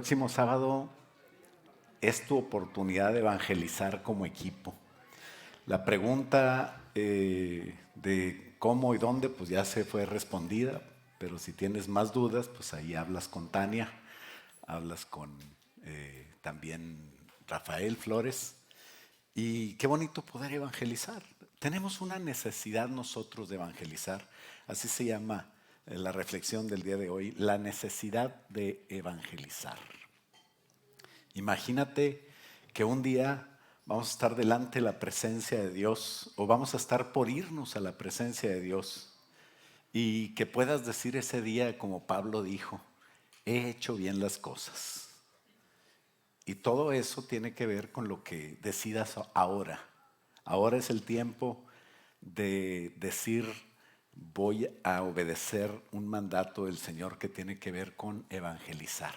Próximo sábado es tu oportunidad de evangelizar como equipo. La pregunta de cómo y dónde, pues ya se fue respondida, pero si tienes más dudas, pues ahí hablas con Tania, hablas con también Rafael Flores. Y qué bonito poder evangelizar. Tenemos una necesidad nosotros de evangelizar. Así se llama la reflexión del día de hoy, la necesidad de evangelizar. Imagínate que un día vamos a estar delante de la presencia de Dios o vamos a estar por irnos a la presencia de Dios y que puedas decir ese día como Pablo dijo, he hecho bien las cosas. Y todo eso tiene que ver con lo que decidas ahora. Ahora es el tiempo de decir, voy a obedecer un mandato del Señor que tiene que ver con evangelizar.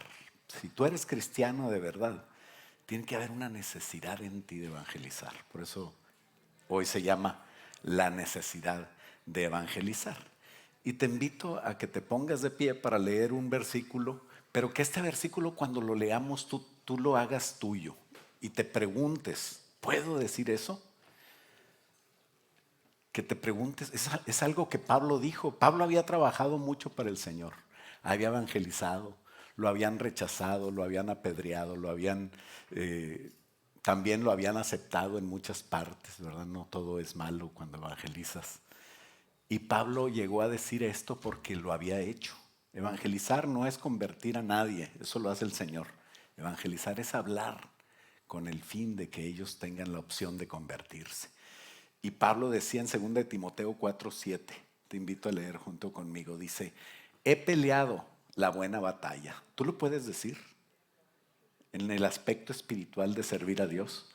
Si tú eres cristiano de verdad, tiene que haber una necesidad en ti de evangelizar. Por eso hoy se llama la necesidad de evangelizar. Y te invito a que te pongas de pie para leer un versículo, pero que este versículo cuando lo leamos tú lo hagas tuyo y te preguntes, ¿puedo decir eso? Que te preguntes, es algo que Pablo dijo. Pablo había trabajado mucho para el Señor, había evangelizado, lo habían rechazado, lo habían apedreado, eh, también lo habían aceptado en muchas partes, ¿verdad? No todo es malo cuando evangelizas. Y Pablo llegó a decir esto porque lo había hecho. Evangelizar no es convertir a nadie, eso lo hace el Señor. Evangelizar es hablar con el fin de que ellos tengan la opción de convertirse. Y Pablo decía en 2 de Timoteo 4:7, te invito a leer junto conmigo, dice, he peleado la buena batalla. ¿Tú lo puedes decir? En el aspecto espiritual de servir a Dios.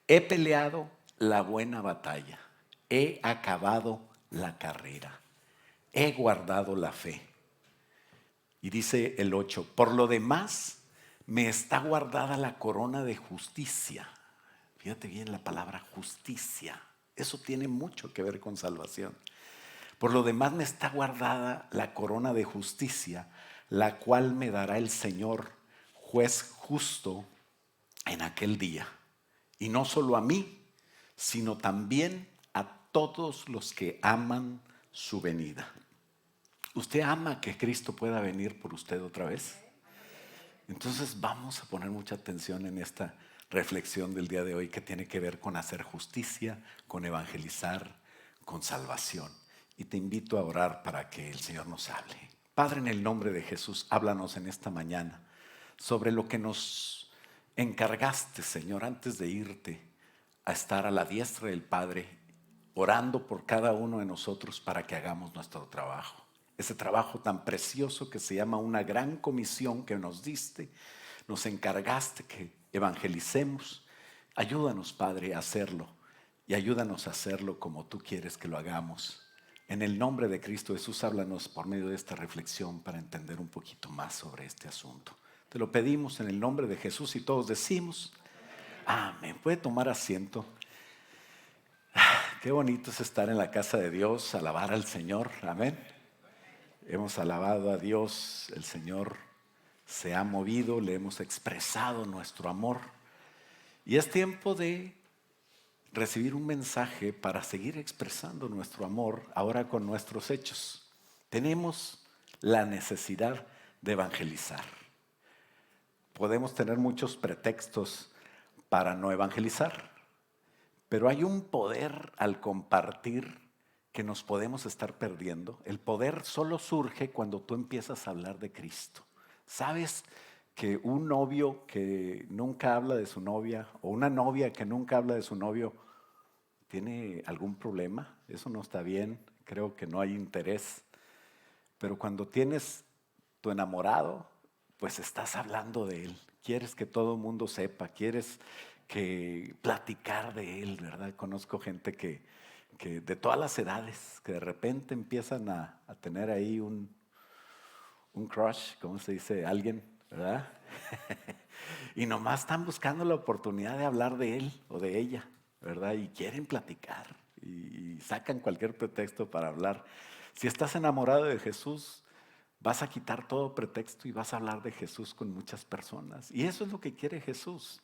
He peleado la buena batalla, he acabado la carrera, he guardado la fe. Y dice el 8, por lo demás me está guardada la corona de justicia. Fíjate bien la palabra justicia. Eso tiene mucho que ver con salvación. Por lo demás me está guardada la corona de justicia, la cual me dará el Señor, juez justo, en aquel día. Y no solo a mí, sino también a todos los que aman su venida. ¿Usted ama que Cristo pueda venir por usted otra vez? Entonces vamos a poner mucha atención en esta reflexión del día de hoy que tiene que ver con hacer justicia, con evangelizar, con salvación. Y te invito a orar para que el Señor nos hable. Padre, en el nombre de Jesús, háblanos en esta mañana sobre lo que nos encargaste, Señor, antes de irte a estar a la diestra del Padre, orando por cada uno de nosotros para que hagamos nuestro trabajo. Ese trabajo tan precioso que se llama una gran comisión que nos diste, nos encargaste que evangelicemos. Ayúdanos, Padre, a hacerlo y ayúdanos a hacerlo como tú quieres que lo hagamos. En el nombre de Cristo Jesús, háblanos por medio de esta reflexión para entender un poquito más sobre este asunto. Te lo pedimos en el nombre de Jesús y todos decimos, amén. Puede tomar asiento. Qué bonito es estar en la casa de Dios, alabar al Señor, amén. Hemos alabado a Dios, el Señor se ha movido, le hemos expresado nuestro amor. Y es tiempo de recibir un mensaje para seguir expresando nuestro amor ahora con nuestros hechos. Tenemos la necesidad de evangelizar. Podemos tener muchos pretextos para no evangelizar, pero hay un poder al compartir que nos podemos estar perdiendo. El poder solo surge cuando tú empiezas a hablar de Cristo. ¿Sabes que un novio que nunca habla de su novia o una novia que nunca habla de su novio tiene algún problema? Eso no está bien, creo que no hay interés. Pero cuando tienes tu enamorado, pues estás hablando de él. Quieres que todo el mundo sepa, quieres que platicar de él, ¿verdad? Conozco gente que de todas las edades, que de repente empiezan a tener ahí un crush, ¿cómo se dice? Alguien, ¿verdad? Y nomás están buscando la oportunidad de hablar de él o de ella, ¿verdad? Y quieren platicar y sacan cualquier pretexto para hablar. Si estás enamorado de Jesús, Vas a quitar todo pretexto y vas a hablar de Jesús con muchas personas. Y eso es lo que quiere Jesús.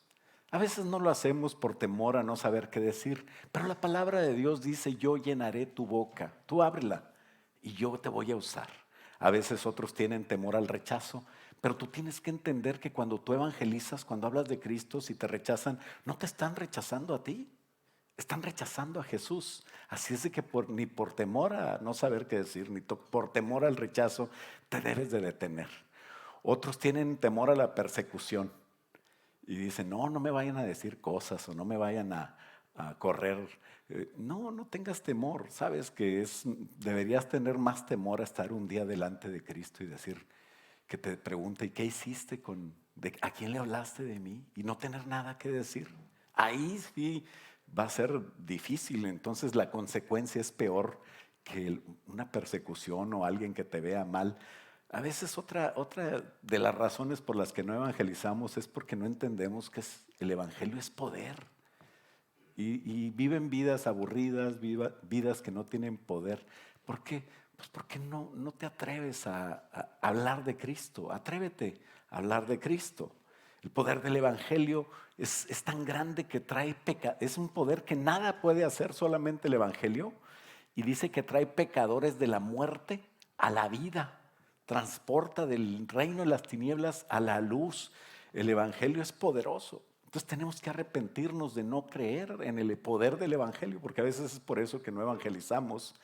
A veces no lo hacemos por temor a no saber qué decir, pero la palabra de Dios dice, yo llenaré tu boca, tú ábrela y yo te voy a usar. A veces otros tienen temor al rechazo, pero tú tienes que entender que cuando tú evangelizas, cuando hablas de Cristo, si te rechazan, no te están rechazando a ti, están rechazando a Jesús. Así es de que ni por temor a no saber qué decir, ni por temor al rechazo, te debes de detener. Otros tienen temor a la persecución y dicen, no, no me vayan a decir cosas o no me vayan a correr. No, no tengas temor. Sabes que deberías tener más temor a estar un día delante de Cristo y decir, que te pregunte, ¿y qué hiciste a quién le hablaste de mí? Y no tener nada que decir. Ahí sí va a ser difícil. Entonces la consecuencia es peor que una persecución o alguien que te vea mal. A veces otra de las razones por las que no evangelizamos es porque no entendemos que el evangelio es poder. Y viven vidas aburridas, vidas que no tienen poder. ¿Por qué? Pues porque no te atreves a hablar de Cristo. Atrévete a hablar de Cristo. El poder del Evangelio es tan grande que trae pecado. Es un poder que nada puede hacer, solamente el Evangelio. Y dice que trae pecadores de la muerte a la vida. Transporta del reino de las tinieblas a la luz. El Evangelio es poderoso. Entonces tenemos que arrepentirnos de no creer en el poder del Evangelio, porque a veces es por eso que no evangelizamos,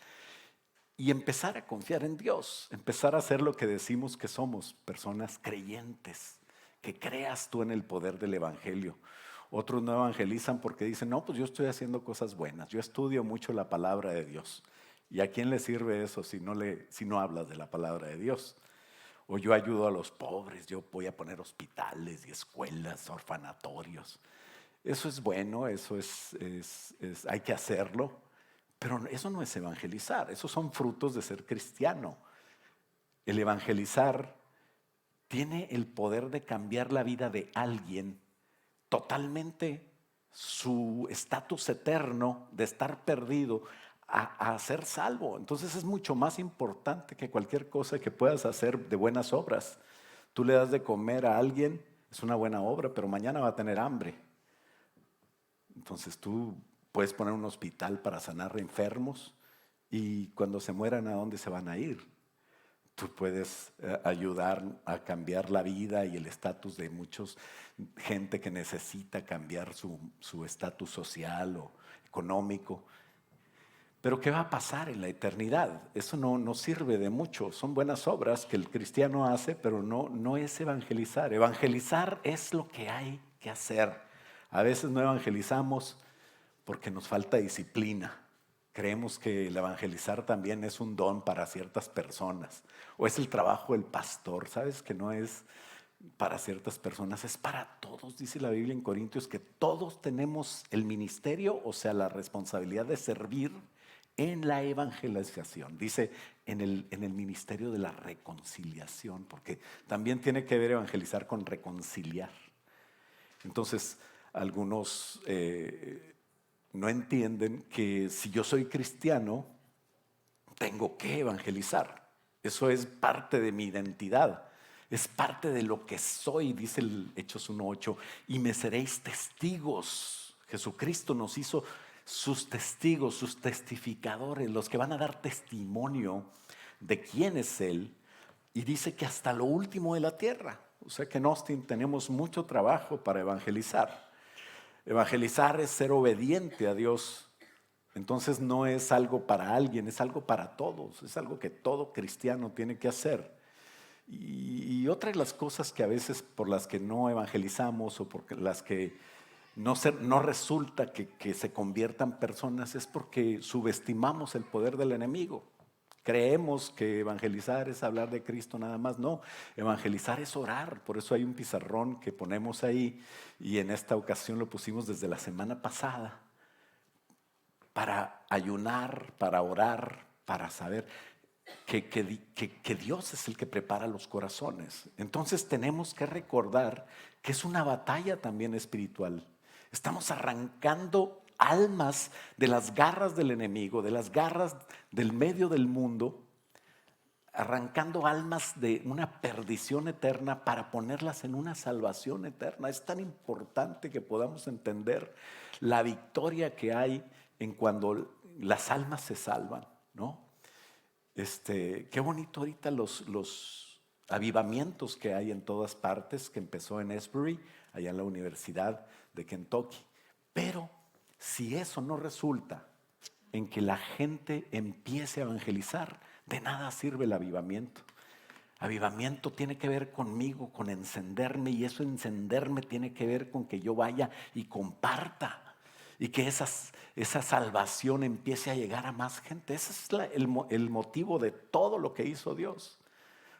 y empezar a confiar en Dios, empezar a hacer lo que decimos que somos, personas creyentes, que creas tú en el poder del Evangelio. Otros no evangelizan porque dicen, no, pues yo estoy haciendo cosas buenas, yo estudio mucho la palabra de Dios. ¿Y a quién le sirve eso si no hablas de la palabra de Dios? O yo ayudo a los pobres, yo voy a poner hospitales y escuelas, orfanatorios. Eso es bueno, hay que hacerlo, pero eso no es evangelizar, esos son frutos de ser cristiano. El evangelizar tiene el poder de cambiar la vida de alguien totalmente, su estatus eterno de estar perdido a ser salvo. Entonces es mucho más importante que cualquier cosa que puedas hacer de buenas obras. Tú le das de comer a alguien, es una buena obra, pero mañana va a tener hambre. Entonces tú puedes poner un hospital para sanar enfermos y cuando se mueran, ¿a dónde se van a ir? Tú puedes ayudar a cambiar la vida y el estatus de muchos, gente que necesita cambiar su estatus social o económico. Pero ¿qué va a pasar en la eternidad? Eso no sirve de mucho. Son buenas obras que el cristiano hace, pero no es evangelizar. Evangelizar es lo que hay que hacer. A veces no evangelizamos porque nos falta disciplina. Creemos que el evangelizar también es un don para ciertas personas o es el trabajo del pastor. ¿Sabes que no es para ciertas personas? Es para todos. Dice la Biblia en Corintios que todos tenemos el ministerio, o sea, la responsabilidad de servir en la evangelización. Dice en el ministerio de la reconciliación, porque también tiene que ver evangelizar con reconciliar. Entonces, algunos no entienden que si yo soy cristiano, tengo que evangelizar. Eso es parte de mi identidad. Es parte de lo que soy, dice el Hechos 1:8, y me seréis testigos. Jesucristo nos hizo sus testigos, sus testificadores, los que van a dar testimonio de quién es Él. Y dice que hasta lo último de la tierra. O sea que en Austin tenemos mucho trabajo para evangelizar. Evangelizar es ser obediente a Dios. Entonces no es algo para alguien, es algo para todos. Es algo que todo cristiano tiene que hacer. Y otra de las cosas que a veces por las que no evangelizamos o por las que no resulta que se conviertan personas es porque subestimamos el poder del enemigo. Creemos que evangelizar es hablar de Cristo nada más. No, evangelizar es orar. Por eso hay un pizarrón que ponemos ahí y en esta ocasión lo pusimos desde la semana pasada para ayunar, para orar, para saber que Dios es el que prepara los corazones. Entonces tenemos que recordar que es una batalla también espiritual. Estamos arrancando almas de las garras del enemigo, de las garras del medio del mundo, arrancando almas de una perdición eterna para ponerlas en una salvación eterna. Es tan importante que podamos entender la victoria que hay en cuando las almas se salvan, ¿no? Qué bonito ahorita los avivamientos que hay en todas partes, que empezó en Asbury, allá en la Universidad de Kentucky. Pero si eso no resulta en que la gente empiece a evangelizar, de nada sirve el avivamiento. Avivamiento tiene que ver conmigo, con encenderme, y eso encenderme tiene que ver con que yo vaya y comparta y que esa salvación empiece a llegar a más gente. Ese es el motivo de todo lo que hizo Dios.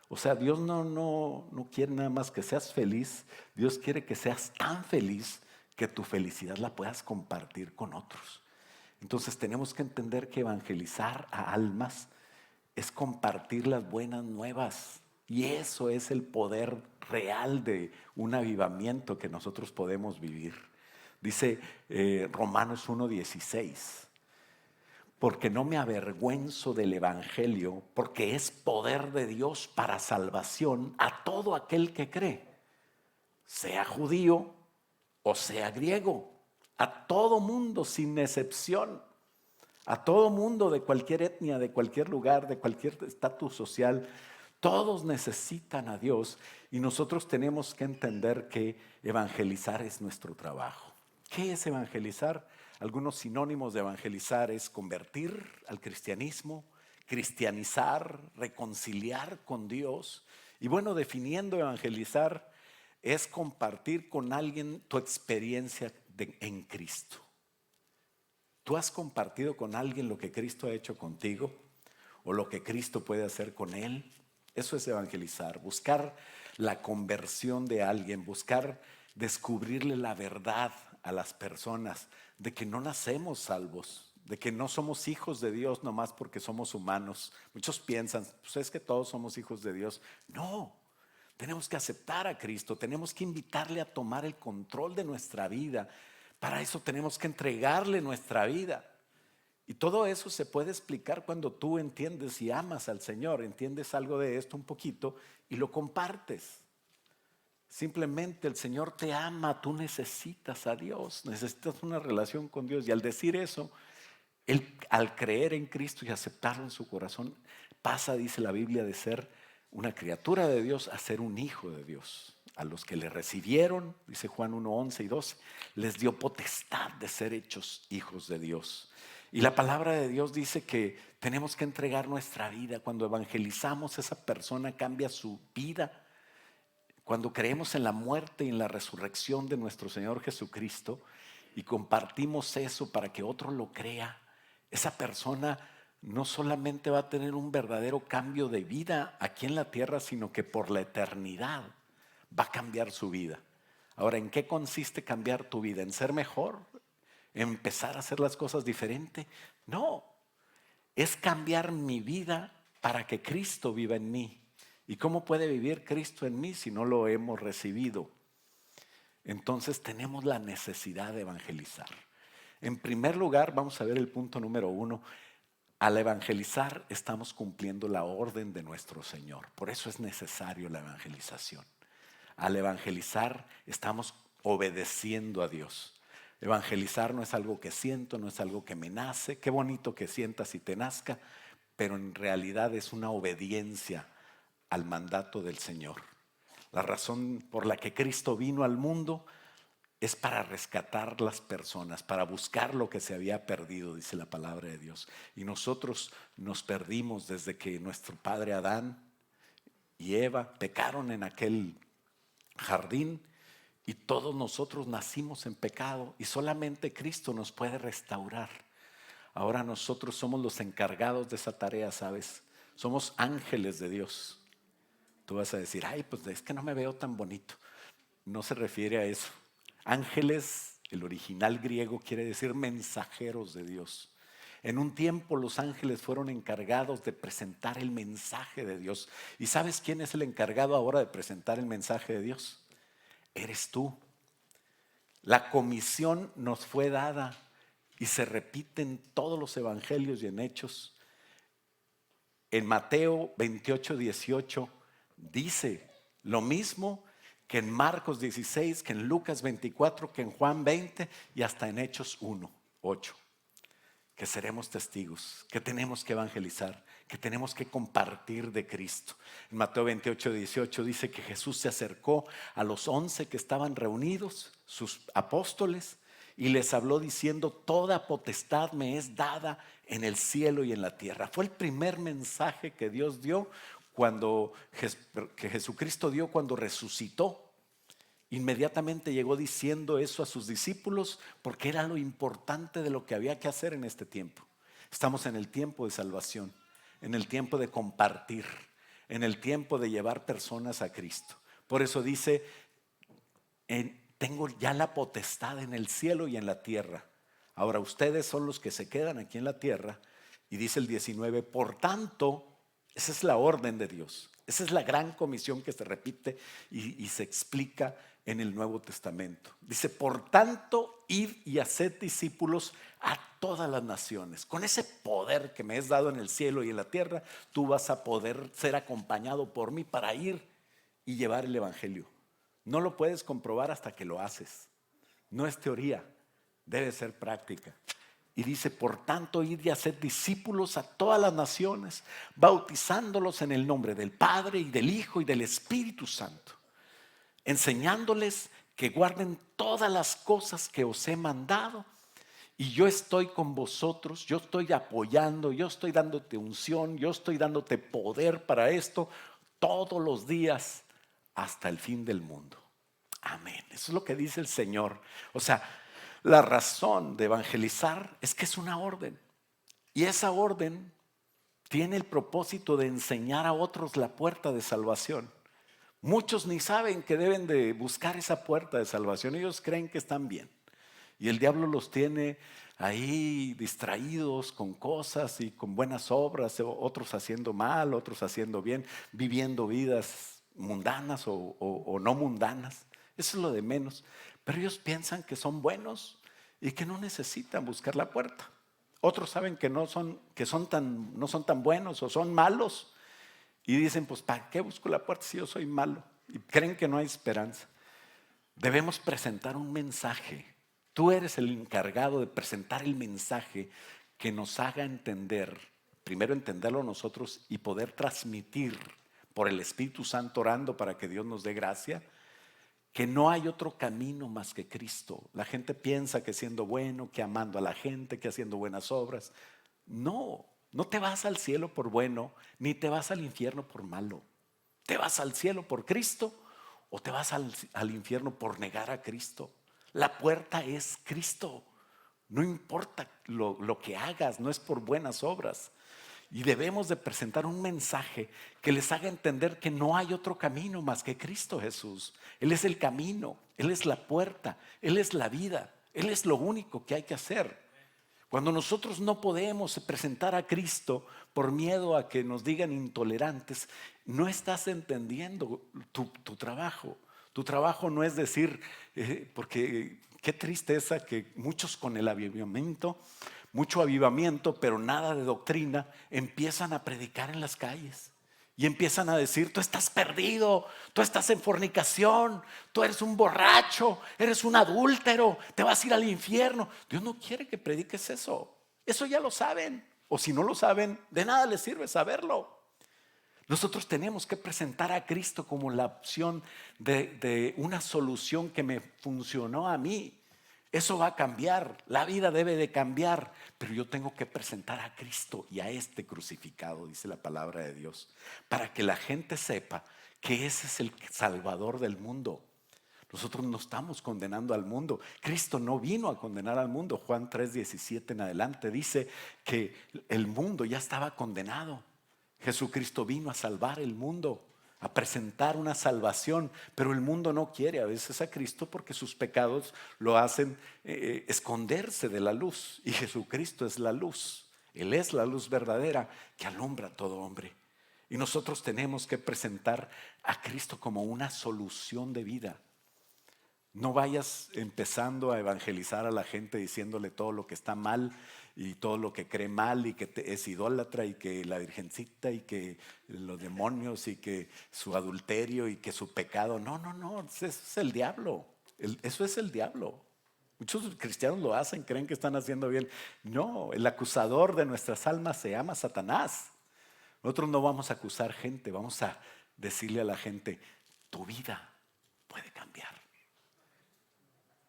O sea, Dios no quiere nada más que seas feliz. Dios quiere que seas tan feliz que tu felicidad la puedas compartir con otros. Entonces tenemos que entender que evangelizar a almas es compartir las buenas nuevas. Y eso es el poder real de un avivamiento que nosotros podemos vivir. Dice Romanos 1:16, porque no me avergüenzo del evangelio, porque es poder de Dios para salvación a todo aquel que cree, sea judío o sea griego, a todo mundo sin excepción, a todo mundo de cualquier etnia, de cualquier lugar, de cualquier estatus social. Todos necesitan a Dios y nosotros tenemos que entender que evangelizar es nuestro trabajo. ¿Qué es evangelizar? Algunos sinónimos de evangelizar es convertir al cristianismo, cristianizar, reconciliar con Dios. Y bueno, definiendo evangelizar es compartir con alguien tu experiencia en Cristo. ¿Tú has compartido con alguien lo que Cristo ha hecho contigo o lo que Cristo puede hacer con él? Eso es evangelizar, buscar la conversión de alguien, buscar descubrirle la verdad a las personas de que no nacemos salvos, de que no somos hijos de Dios nomás porque somos humanos. Muchos piensan, pues es que todos somos hijos de Dios. No, tenemos que aceptar a Cristo, tenemos que invitarle a tomar el control de nuestra vida. Para eso tenemos que entregarle nuestra vida. Y todo eso se puede explicar cuando tú entiendes y amas al Señor, entiendes algo de esto un poquito y lo compartes. Simplemente el Señor te ama, tú necesitas a Dios, necesitas una relación con Dios. Y al decir eso, Él, al creer en Cristo y aceptarlo en su corazón, pasa, dice la Biblia, de ser una criatura de Dios a ser un hijo de Dios. A los que le recibieron, dice Juan 1:11 y 12, les dio potestad de ser hechos hijos de Dios. Y la palabra de Dios dice que tenemos que entregar nuestra vida. Cuando evangelizamos, esa persona cambia su vida. Cuando creemos en la muerte y en la resurrección de nuestro Señor Jesucristo y compartimos eso para que otro lo crea, esa persona no solamente va a tener un verdadero cambio de vida aquí en la tierra, sino que por la eternidad va a cambiar su vida. Ahora, ¿en qué consiste cambiar tu vida? ¿En ser mejor? ¿Empezar a hacer las cosas diferente? No, es cambiar mi vida para que Cristo viva en mí. ¿Y cómo puede vivir Cristo en mí si no lo hemos recibido? Entonces tenemos la necesidad de evangelizar. En primer lugar, vamos a ver el punto número 1. Al evangelizar estamos cumpliendo la orden de nuestro Señor. Por eso es necesario la evangelización. Al evangelizar estamos obedeciendo a Dios. Evangelizar no es algo que siento, no es algo que me nace. Qué bonito que sientas y te nazca, pero en realidad es una obediencia al mandato del Señor. La razón por la que Cristo vino al mundo es para rescatar las personas, para buscar lo que se había perdido, dice la palabra de Dios. Y nosotros nos perdimos desde que nuestro padre Adán y Eva pecaron en aquel jardín y todos nosotros nacimos en pecado y solamente Cristo nos puede restaurar. Ahora nosotros somos los encargados de esa tarea, ¿sabes? Somos ángeles de Dios. Tú vas a decir, ay, pues es que no me veo tan bonito. No se refiere a eso. Ángeles, el original griego quiere decir mensajeros de Dios. En un tiempo los ángeles fueron encargados de presentar el mensaje de Dios. ¿Y sabes quién es el encargado ahora de presentar el mensaje de Dios? Eres tú. La comisión nos fue dada y se repite en todos los evangelios y en Hechos. en Mateo 28, 18 dice lo mismo que en Marcos 16, que en Lucas 24, que en Juan 20 y hasta en Hechos 1, 8. Que seremos testigos, que tenemos que evangelizar, que tenemos que compartir de Cristo. En Mateo 28, 18 dice que Jesús se acercó a los 11 que estaban reunidos, sus apóstoles, y les habló diciendo: toda potestad me es dada en el cielo y en la tierra. Fue el primer mensaje que Dios dio que Jesucristo dio cuando resucitó. Inmediatamente llegó diciendo eso a sus discípulos porque era lo importante de lo que había que hacer en este tiempo. Estamos en el tiempo de salvación, en el tiempo de compartir, en el tiempo de llevar personas a Cristo. Por eso dice: tengo ya la potestad en el cielo y en la tierra. Ahora ustedes son los que se quedan aquí en la tierra. Y dice el 19: por tanto, esa es la orden de Dios. Esa es la gran comisión que se repite y se explica en el Nuevo Testamento. Dice: por tanto, id y haced discípulos a todas las naciones. Con ese poder que me es dado en el cielo y en la tierra, tú vas a poder ser acompañado por mí para ir y llevar el evangelio. No lo puedes comprobar hasta que lo haces. No es teoría, debe ser práctica. Y dice: por tanto, id y haced discípulos a todas las naciones, bautizándolos en el nombre del Padre y del Hijo y del Espíritu Santo, enseñándoles que guarden todas las cosas que os he mandado. Y yo estoy con vosotros, yo estoy apoyando, yo estoy dándote unción, yo estoy dándote poder para esto todos los días hasta el fin del mundo. Amén. Eso es lo que dice el Señor. O sea, la razón de evangelizar es que es una orden. Y esa orden tiene el propósito de enseñar a otros la puerta de salvación. Muchos ni saben que deben de buscar esa puerta de salvación. Ellos creen que están bien. Y el diablo los tiene ahí distraídos con cosas y con buenas obras, otros haciendo mal, otros haciendo bien, viviendo vidas mundanas o no mundanas. Eso es lo de menos. Pero ellos piensan que son buenos y que no necesitan buscar la puerta. Otros saben que no son tan buenos o son malos. Y dicen: pues ¿para qué busco la puerta si yo soy malo? Y creen que no hay esperanza. Debemos presentar un mensaje. Tú eres el encargado de presentar el mensaje que nos haga entender, primero entenderlo nosotros y poder transmitir por el Espíritu Santo, orando para que Dios nos dé gracia, que no hay otro camino más que Cristo. La gente piensa que siendo bueno, que amando a la gente, que haciendo buenas obras. No, no te vas al cielo por bueno, ni te vas al infierno por malo. ¿Te vas al cielo por Cristo o te vas al infierno por negar a Cristo? La puerta es Cristo. No importa lo que hagas, no es por buenas obras. Y debemos de presentar un mensaje que les haga entender que no hay otro camino más que Cristo Jesús. Él es el camino, Él es la puerta, Él es la vida, Él es lo único que hay que hacer. Cuando nosotros no podemos presentar a Cristo por miedo a que nos digan intolerantes, no estás entendiendo tu trabajo. Tu trabajo no es decir, porque qué tristeza que muchos con el avivamiento, mucho avivamiento, pero nada de doctrina, empiezan a predicar en las calles. Y empiezan a decir: tú estás perdido, tú estás en fornicación, tú eres un borracho, eres un adúltero, te vas a ir al infierno. Dios no quiere que prediques eso. Eso ya lo saben. O si no lo saben, de nada les sirve saberlo. Nosotros tenemos que presentar a Cristo como la opción de una solución que me funcionó a mí. Eso va a cambiar, la vida debe de cambiar, pero yo tengo que presentar a Cristo y a este crucificado, dice la palabra de Dios, para que la gente sepa que ese es el Salvador del mundo. Nosotros no estamos condenando al mundo. Cristo no vino a condenar al mundo. Juan 3:17 en adelante dice que el mundo ya estaba condenado. Jesucristo vino a salvar el mundo, a presentar una salvación, pero el mundo no quiere a veces a Cristo porque sus pecados lo hacen esconderse de la luz. Y Jesucristo es la luz. Él es la luz verdadera que alumbra a todo hombre. Y nosotros tenemos que presentar a Cristo como una solución de vida. No vayas empezando a evangelizar a la gente diciéndole todo lo que está mal y todo lo que cree mal y que es idólatra y que la virgencita y que los demonios y que su adulterio y que su pecado. No, no, no, eso es el diablo. Eso es el diablo. Muchos cristianos lo hacen, creen que están haciendo bien. No, el acusador de nuestras almas se llama Satanás. Nosotros no vamos a acusar gente, vamos a decirle a la gente, tu vida puede cambiar.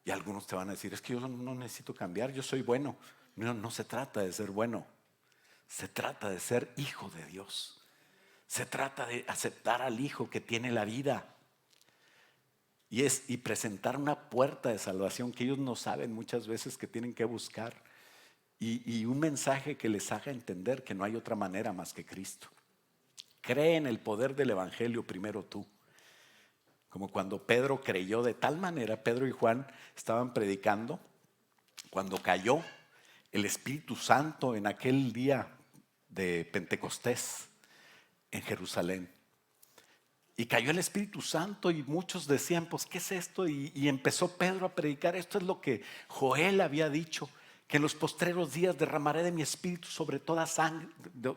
Y algunos te van a decir, es que yo no necesito cambiar, yo soy bueno. No, no se trata de ser bueno, se trata de ser hijo de Dios. Se trata de aceptar al Hijo que tiene la vida. Y presentar una puerta de salvación que ellos no saben muchas veces que tienen que buscar. Y un mensaje que les haga entender que no hay otra manera más que Cristo. Cree en el poder del Evangelio primero tú. Como cuando Pedro creyó de tal manera, Pedro y Juan estaban predicando, cuando cayó el Espíritu Santo en aquel día de Pentecostés en Jerusalén. Y cayó el Espíritu Santo y muchos decían, pues, ¿qué es esto? Y empezó Pedro a predicar, esto es lo que Joel había dicho, que en los postreros días derramaré de mi Espíritu sobre toda sangre,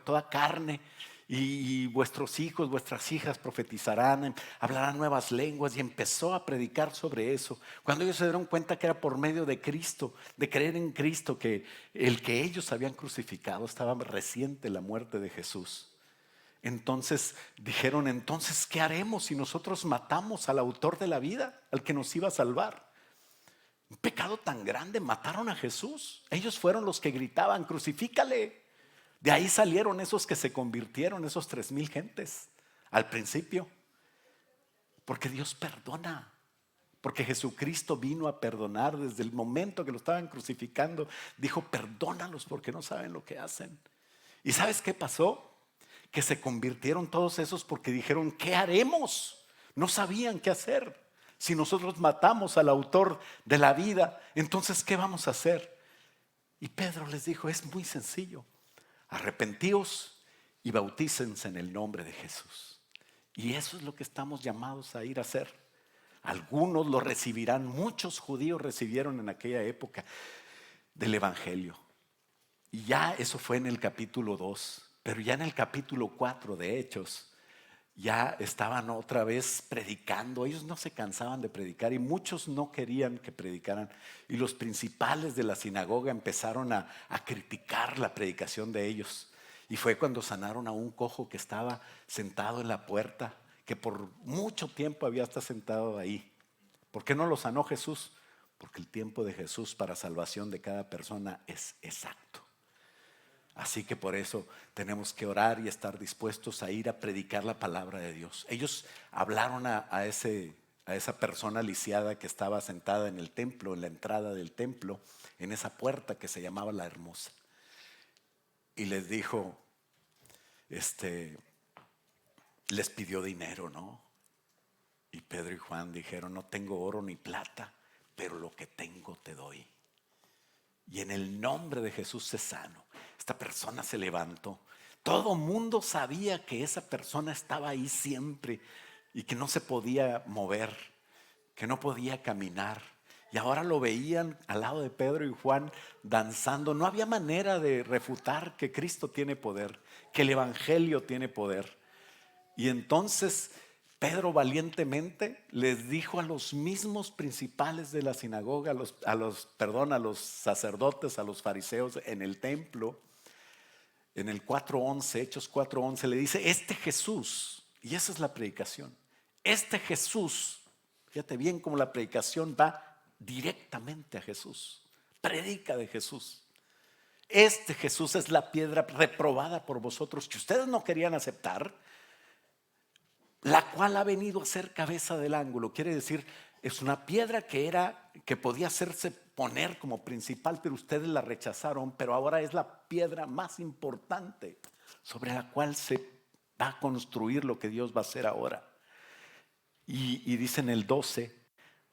toda carne, y vuestros hijos, vuestras hijas profetizarán, hablarán nuevas lenguas, y empezó a predicar sobre eso. Cuando ellos se dieron cuenta que era por medio de Cristo, de creer en Cristo, que el que ellos habían crucificado estaba reciente la muerte de Jesús. Entonces dijeron, entonces, ¿qué haremos si nosotros matamos al autor de la vida, al que nos iba a salvar? Un pecado tan grande, mataron a Jesús. Ellos fueron los que gritaban, crucifícale. De ahí salieron esos que se convirtieron, esos 3,000 gentes al principio. Porque Dios perdona. Porque Jesucristo vino a perdonar desde el momento que lo estaban crucificando. Dijo, perdónalos porque no saben lo que hacen. ¿Y sabes qué pasó? Que se convirtieron todos esos porque dijeron, ¿qué haremos? No sabían qué hacer. Si nosotros matamos al autor de la vida, entonces ¿qué vamos a hacer? Y Pedro les dijo, es muy sencillo. Arrepentíos y bautícense en el nombre de Jesús. Y eso es lo que estamos llamados a ir a hacer. Algunos lo recibirán, muchos judíos recibieron en aquella época del Evangelio. Y ya eso fue en el capítulo 2. Pero ya en el capítulo 4 de Hechos, ya estaban otra vez predicando. Ellos no se cansaban de predicar y muchos no querían que predicaran. Y los principales de la sinagoga empezaron a criticar la predicación de ellos. Y fue cuando sanaron a un cojo que estaba sentado en la puerta, que por mucho tiempo había estado sentado ahí. ¿Por qué no lo sanó Jesús? Porque el tiempo de Jesús para salvación de cada persona es exacto. Así que por eso tenemos que orar y estar dispuestos a ir a predicar la palabra de Dios. Ellos hablaron a esa persona lisiada que estaba sentada en el templo, en la entrada del templo, en esa puerta que se llamaba La Hermosa. Y les dijo, les pidió dinero, ¿no? Y Pedro y Juan dijeron, no tengo oro ni plata, pero lo que tengo te doy. Y en el nombre de Jesús se sano. Esta persona se levantó. Todo mundo sabía que esa persona estaba ahí siempre y que no se podía mover, que no podía caminar. Y ahora lo veían al lado de Pedro y Juan danzando. No había manera de refutar que Cristo tiene poder, que el Evangelio tiene poder. Y entonces Pedro valientemente les dijo a los mismos principales de la sinagoga, a los sacerdotes, a los fariseos en el templo, en el 4:11, Hechos 4:11, le dice, este Jesús, y esa es la predicación, este Jesús, fíjate bien cómo la predicación va directamente a Jesús, predica de Jesús. Este Jesús es la piedra reprobada por vosotros, que ustedes no querían aceptar, la cual ha venido a ser cabeza del ángulo. Quiere decir, es una piedra que podía hacerse poner como principal, pero ustedes la rechazaron, pero ahora es la piedra más importante sobre la cual se va a construir lo que Dios va a hacer ahora. Y dice en el 12,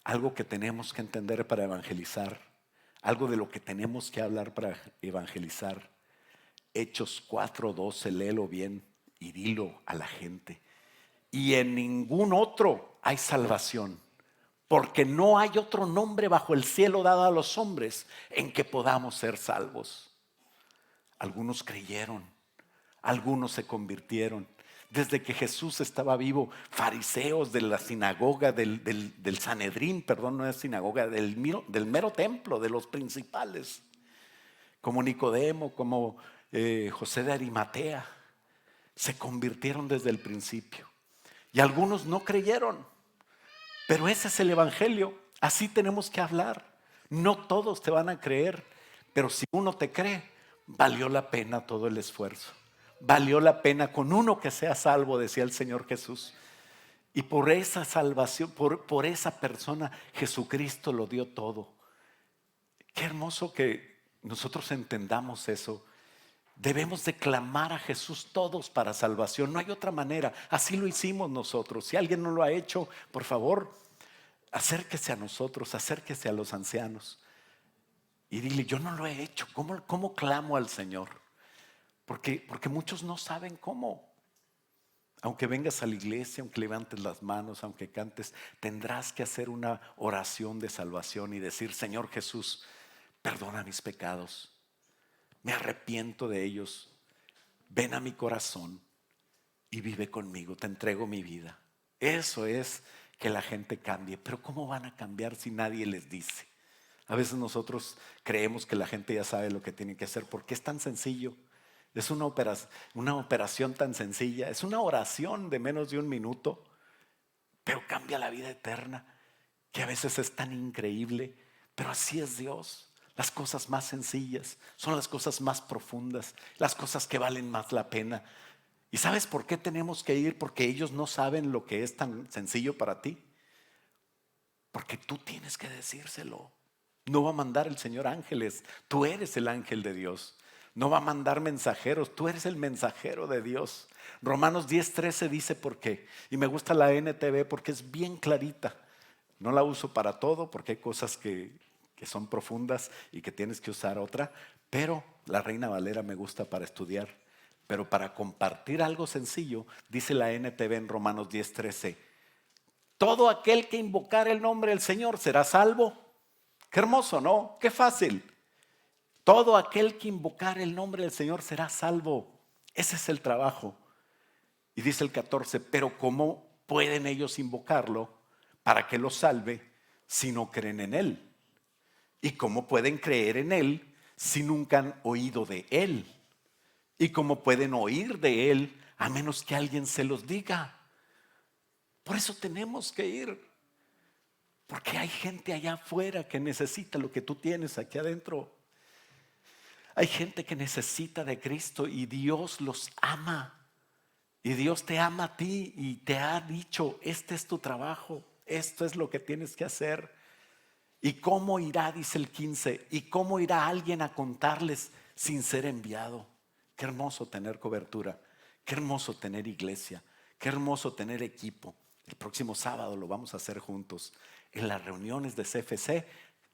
algo que tenemos que entender para evangelizar, algo de lo que tenemos que hablar para evangelizar. Hechos 4:12, léelo bien y dilo a la gente. Y en ningún otro hay salvación, porque no hay otro nombre bajo el cielo dado a los hombres en que podamos ser salvos. Algunos creyeron, algunos se convirtieron. Desde que Jesús estaba vivo, fariseos de la sinagoga, del Sanedrín, perdón, no es sinagoga, del mero templo, de los principales, como Nicodemo, como José de Arimatea, se convirtieron desde el principio. Y algunos no creyeron, pero ese es el evangelio, así tenemos que hablar. No todos te van a creer, pero si uno te cree, valió la pena todo el esfuerzo. Valió la pena con uno que sea salvo, decía el Señor Jesús. Y por esa salvación, por esa persona, Jesucristo lo dio todo. Qué hermoso que nosotros entendamos eso. Debemos de clamar a Jesús todos para salvación. No hay otra manera. Así lo hicimos nosotros. Si alguien no lo ha hecho, por favor, acérquese a nosotros, acérquese a los ancianos. Y dile, yo no lo he hecho. ¿Cómo clamo al Señor? Porque muchos no saben cómo. Aunque vengas a la iglesia, aunque levantes las manos, aunque cantes, tendrás que hacer una oración de salvación y decir, Señor Jesús, perdona mis pecados. Me arrepiento de ellos. Ven a mi corazón y vive conmigo. Te entrego mi vida. Eso es que la gente cambie. Pero ¿cómo van a cambiar si nadie les dice? A veces nosotros creemos que la gente ya sabe lo que tiene que hacer porque es tan sencillo. Es una operación tan sencilla. Es una oración de menos de un minuto, pero cambia la vida eterna, que a veces es tan increíble. Pero así es Dios. Las cosas más sencillas son las cosas más profundas, las cosas que valen más la pena. ¿Y sabes por qué tenemos que ir? Porque ellos no saben lo que es tan sencillo para ti. Porque tú tienes que decírselo. No va a mandar el Señor ángeles, tú eres el ángel de Dios. No va a mandar mensajeros, tú eres el mensajero de Dios. Romanos 10:13 dice por qué. Y me gusta la NTV porque es bien clarita. No la uso para todo porque hay cosas que son profundas y que tienes que usar otra. Pero la Reina Valera me gusta para estudiar. Pero para compartir algo sencillo, dice la NTV en Romanos 10:13. Todo aquel que invocar el nombre del Señor será salvo. Qué hermoso, ¿no? Qué fácil. Todo aquel que invocar el nombre del Señor será salvo. Ese es el trabajo. Y dice el 14, pero ¿cómo pueden ellos invocarlo para que los salve si no creen en Él? ¿Y cómo pueden creer en Él si nunca han oído de Él? ¿Y cómo pueden oír de Él a menos que alguien se los diga? Por eso tenemos que ir. Porque hay gente allá afuera que necesita lo que tú tienes aquí adentro. Hay gente que necesita de Cristo y Dios los ama. Y Dios te ama a ti y te ha dicho, este es tu trabajo, esto es lo que tienes que hacer. ¿Y cómo irá, dice el 15, y cómo irá alguien a contarles sin ser enviado? Qué hermoso tener cobertura, qué hermoso tener iglesia, qué hermoso tener equipo. El próximo sábado lo vamos a hacer juntos. En las reuniones de CFC,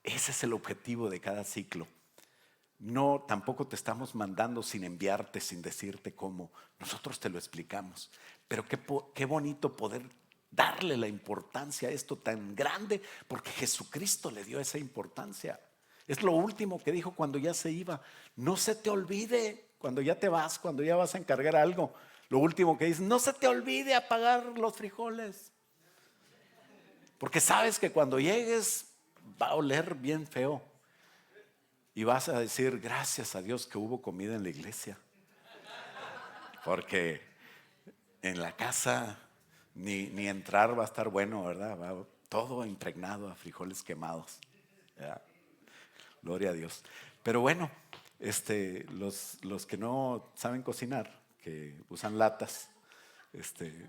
ese es el objetivo de cada ciclo. No, tampoco te estamos mandando sin enviarte, sin decirte cómo. Nosotros te lo explicamos. Pero qué bonito poder darle la importancia a esto tan grande, porque Jesucristo le dio esa importancia. Es lo último que dijo cuando ya se iba. No se te olvide, cuando ya te vas, cuando ya vas a encargar algo. Lo último que dice, no se te olvide apagar los frijoles. Porque sabes que cuando llegues va a oler bien feo. Y vas a decir, gracias a Dios que hubo comida en la iglesia. Porque en la casa ni entrar va a estar bueno, ¿verdad? Va todo impregnado a frijoles quemados. ¿Ya? Gloria a Dios. Pero bueno, los que no saben cocinar, que usan latas,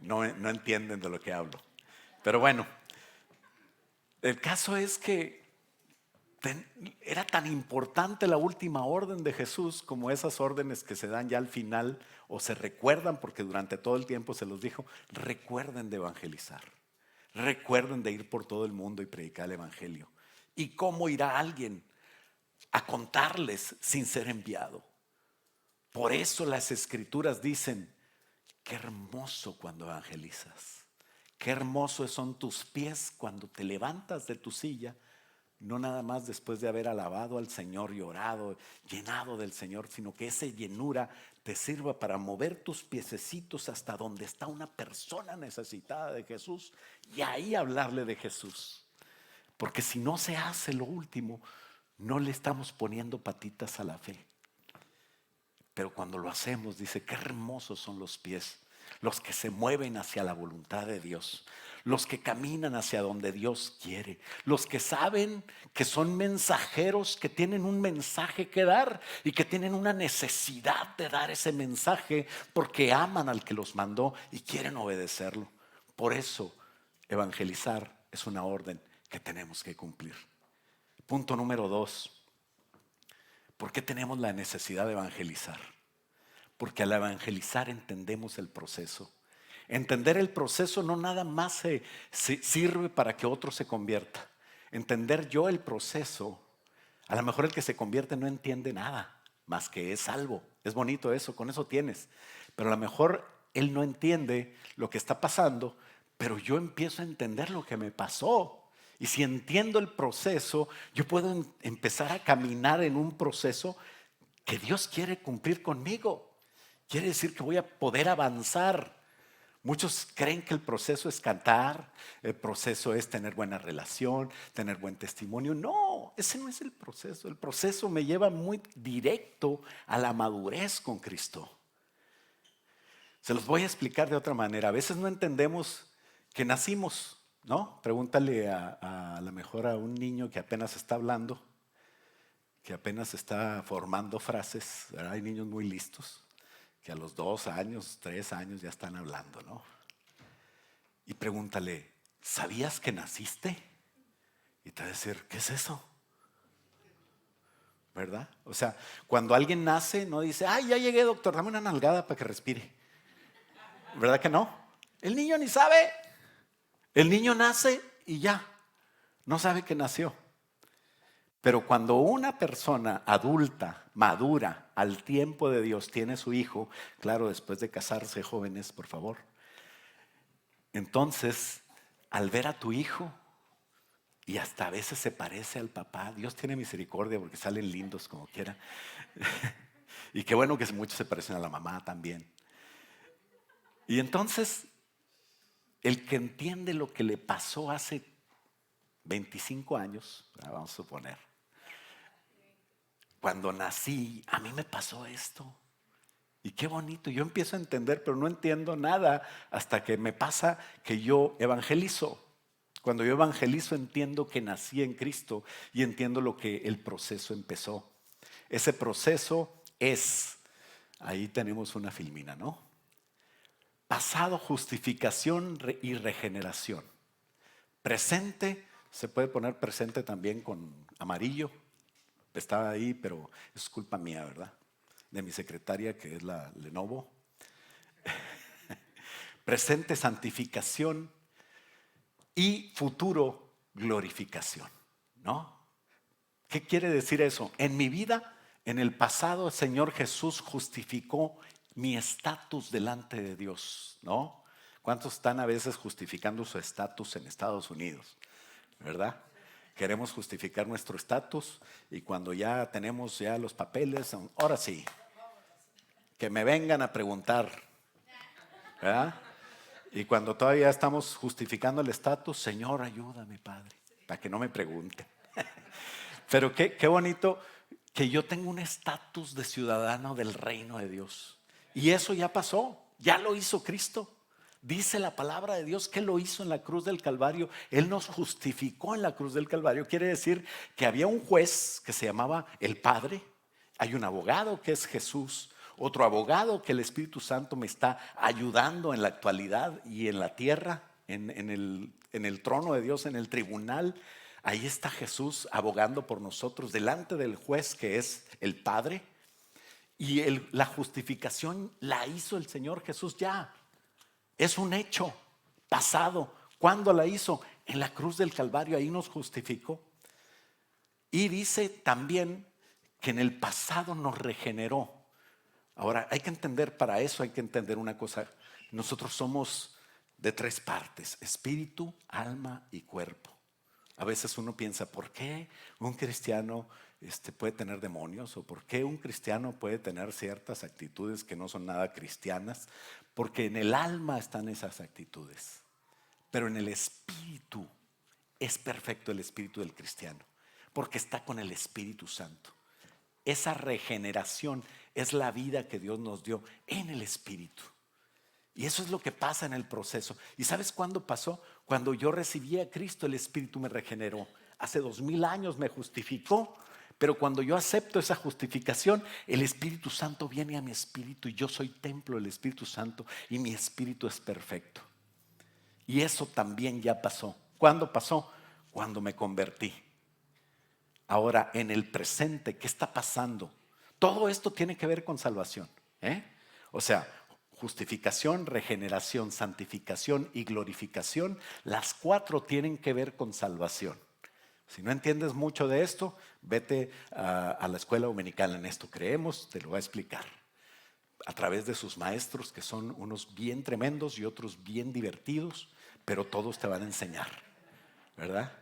no entienden de lo que hablo. Pero bueno, el caso es que era tan importante la última orden de Jesús como esas órdenes que se dan ya al final o se recuerdan porque durante todo el tiempo se los dijo, recuerden de evangelizar, recuerden de ir por todo el mundo y predicar el evangelio. ¿Y cómo irá alguien a contarles sin ser enviado? Por eso las escrituras dicen, qué hermoso cuando evangelizas, qué hermosos son tus pies cuando te levantas de tu silla No nada más después de haber alabado al Señor y orado, llenado del Señor, sino que esa llenura te sirva para mover tus piececitos hasta donde está una persona necesitada de Jesús y ahí hablarle de Jesús. Porque si no se hace lo último, no le estamos poniendo patitas a la fe. Pero cuando lo hacemos, dice, qué hermosos son los pies, los que se mueven hacia la voluntad de Dios, los que caminan hacia donde Dios quiere, los que saben que son mensajeros, que tienen un mensaje que dar y que tienen una necesidad de dar ese mensaje porque aman al que los mandó y quieren obedecerlo. Por eso, evangelizar es una orden que tenemos que cumplir. Punto número 2. ¿Por qué tenemos la necesidad de evangelizar? Porque al evangelizar entendemos el proceso. Entender el proceso no nada más se sirve para que otro se convierta. Entender yo el proceso, a lo mejor el que se convierte no entiende nada, más que es salvo. Es bonito eso, con eso tienes. Pero a lo mejor él no entiende lo que está pasando, pero yo empiezo a entender lo que me pasó. Y si entiendo el proceso, yo puedo empezar a caminar en un proceso que Dios quiere cumplir conmigo. Quiere decir que voy a poder avanzar. Muchos creen que el proceso es cantar, el proceso es tener buena relación, tener buen testimonio. No, ese no es el proceso. El proceso me lleva muy directo a la madurez con Cristo. Se los voy a explicar de otra manera. A veces no entendemos que nacimos, ¿no? Pregúntale a lo mejor a un niño que apenas está hablando, que apenas está formando frases. ¿Verdad? Hay niños muy listos que a los 2 años, 3 años ya están hablando, ¿no? Y pregúntale, ¿sabías que naciste? Y te va a decir, ¿qué es eso? ¿Verdad? O sea, cuando alguien nace, no dice, ay, ya llegué, doctor, dame una nalgada para que respire. ¿Verdad que no? El niño ni sabe. El niño nace y ya, no sabe que nació. Pero cuando una persona adulta, madura, al tiempo de Dios, tiene su hijo, claro, después de casarse, jóvenes, por favor. Entonces, al ver a tu hijo, y hasta a veces se parece al papá, Dios tiene misericordia porque salen lindos como quiera. Y qué bueno que muchos se parecen a la mamá también. Y entonces, el que entiende lo que le pasó hace 25 años, vamos a suponer, cuando nací, a mí me pasó esto. Y qué bonito, yo empiezo a entender, pero no entiendo nada hasta que me pasa que yo evangelizo. Cuando yo evangelizo entiendo que nací en Cristo y entiendo lo que el proceso empezó. Ese proceso es, ahí tenemos una filmina, ¿no? Pasado, justificación y regeneración. Presente, se puede poner presente también con amarillo. Estaba ahí, pero es culpa mía, ¿verdad? De mi secretaria, que es la Lenovo. Presente, santificación y futuro, glorificación, ¿no? ¿Qué quiere decir eso? En mi vida, en el pasado, el Señor Jesús justificó mi estatus delante de Dios, ¿no? ¿Cuántos están a veces justificando su estatus en Estados Unidos? ¿Verdad? Queremos justificar nuestro estatus y cuando ya tenemos ya los papeles, ahora sí, que me vengan a preguntar, ¿verdad? Y cuando todavía estamos justificando el estatus, Señor, ayúdame, Padre, para que no me pregunten. Pero qué bonito que yo tengo un estatus de ciudadano del reino de Dios. Y eso ya pasó, ya lo hizo Cristo. Dice la palabra de Dios que lo hizo en la cruz del Calvario. Él nos justificó en la cruz del Calvario. Quiere decir que había un juez que se llamaba el Padre. Hay un abogado que es Jesús. Otro abogado que el Espíritu Santo me está ayudando en la actualidad y en la tierra, en el trono de Dios, en el tribunal. Ahí está Jesús abogando por nosotros delante del juez que es el Padre. Y la justificación la hizo el Señor Jesús ya. Es un hecho pasado. ¿Cuándo la hizo? En la cruz del Calvario, ahí nos justificó. Y dice también que en el pasado nos regeneró. Ahora, hay que entender, para eso hay que entender una cosa. Nosotros somos de 3 partes: espíritu, alma y cuerpo. A veces uno piensa, ¿por qué un cristiano puede tener demonios? ¿O por qué un cristiano puede tener ciertas actitudes que no son nada cristianas? Porque en el alma están esas actitudes, pero en el espíritu es perfecto el espíritu del cristiano, porque está con el Espíritu Santo. Esa regeneración es la vida que Dios nos dio en el espíritu. Y eso es lo que pasa en el proceso. ¿Y sabes cuándo pasó? Cuando yo recibí a Cristo, el Espíritu me regeneró. Hace 2000 años me justificó, pero cuando yo acepto esa justificación, el Espíritu Santo viene a mi espíritu y yo soy templo del Espíritu Santo y mi espíritu es perfecto. Y eso también ya pasó. ¿Cuándo pasó? Cuando me convertí. Ahora, en el presente, ¿qué está pasando? Todo esto tiene que ver con salvación, ¿eh? O sea, justificación, regeneración, santificación y glorificación, las 4 tienen que ver con salvación. Si no entiendes mucho de esto, vete a la escuela dominical. En esto creemos, te lo voy a explicar. A través de sus maestros, que son unos bien tremendos y otros bien divertidos, pero todos te van a enseñar, ¿verdad?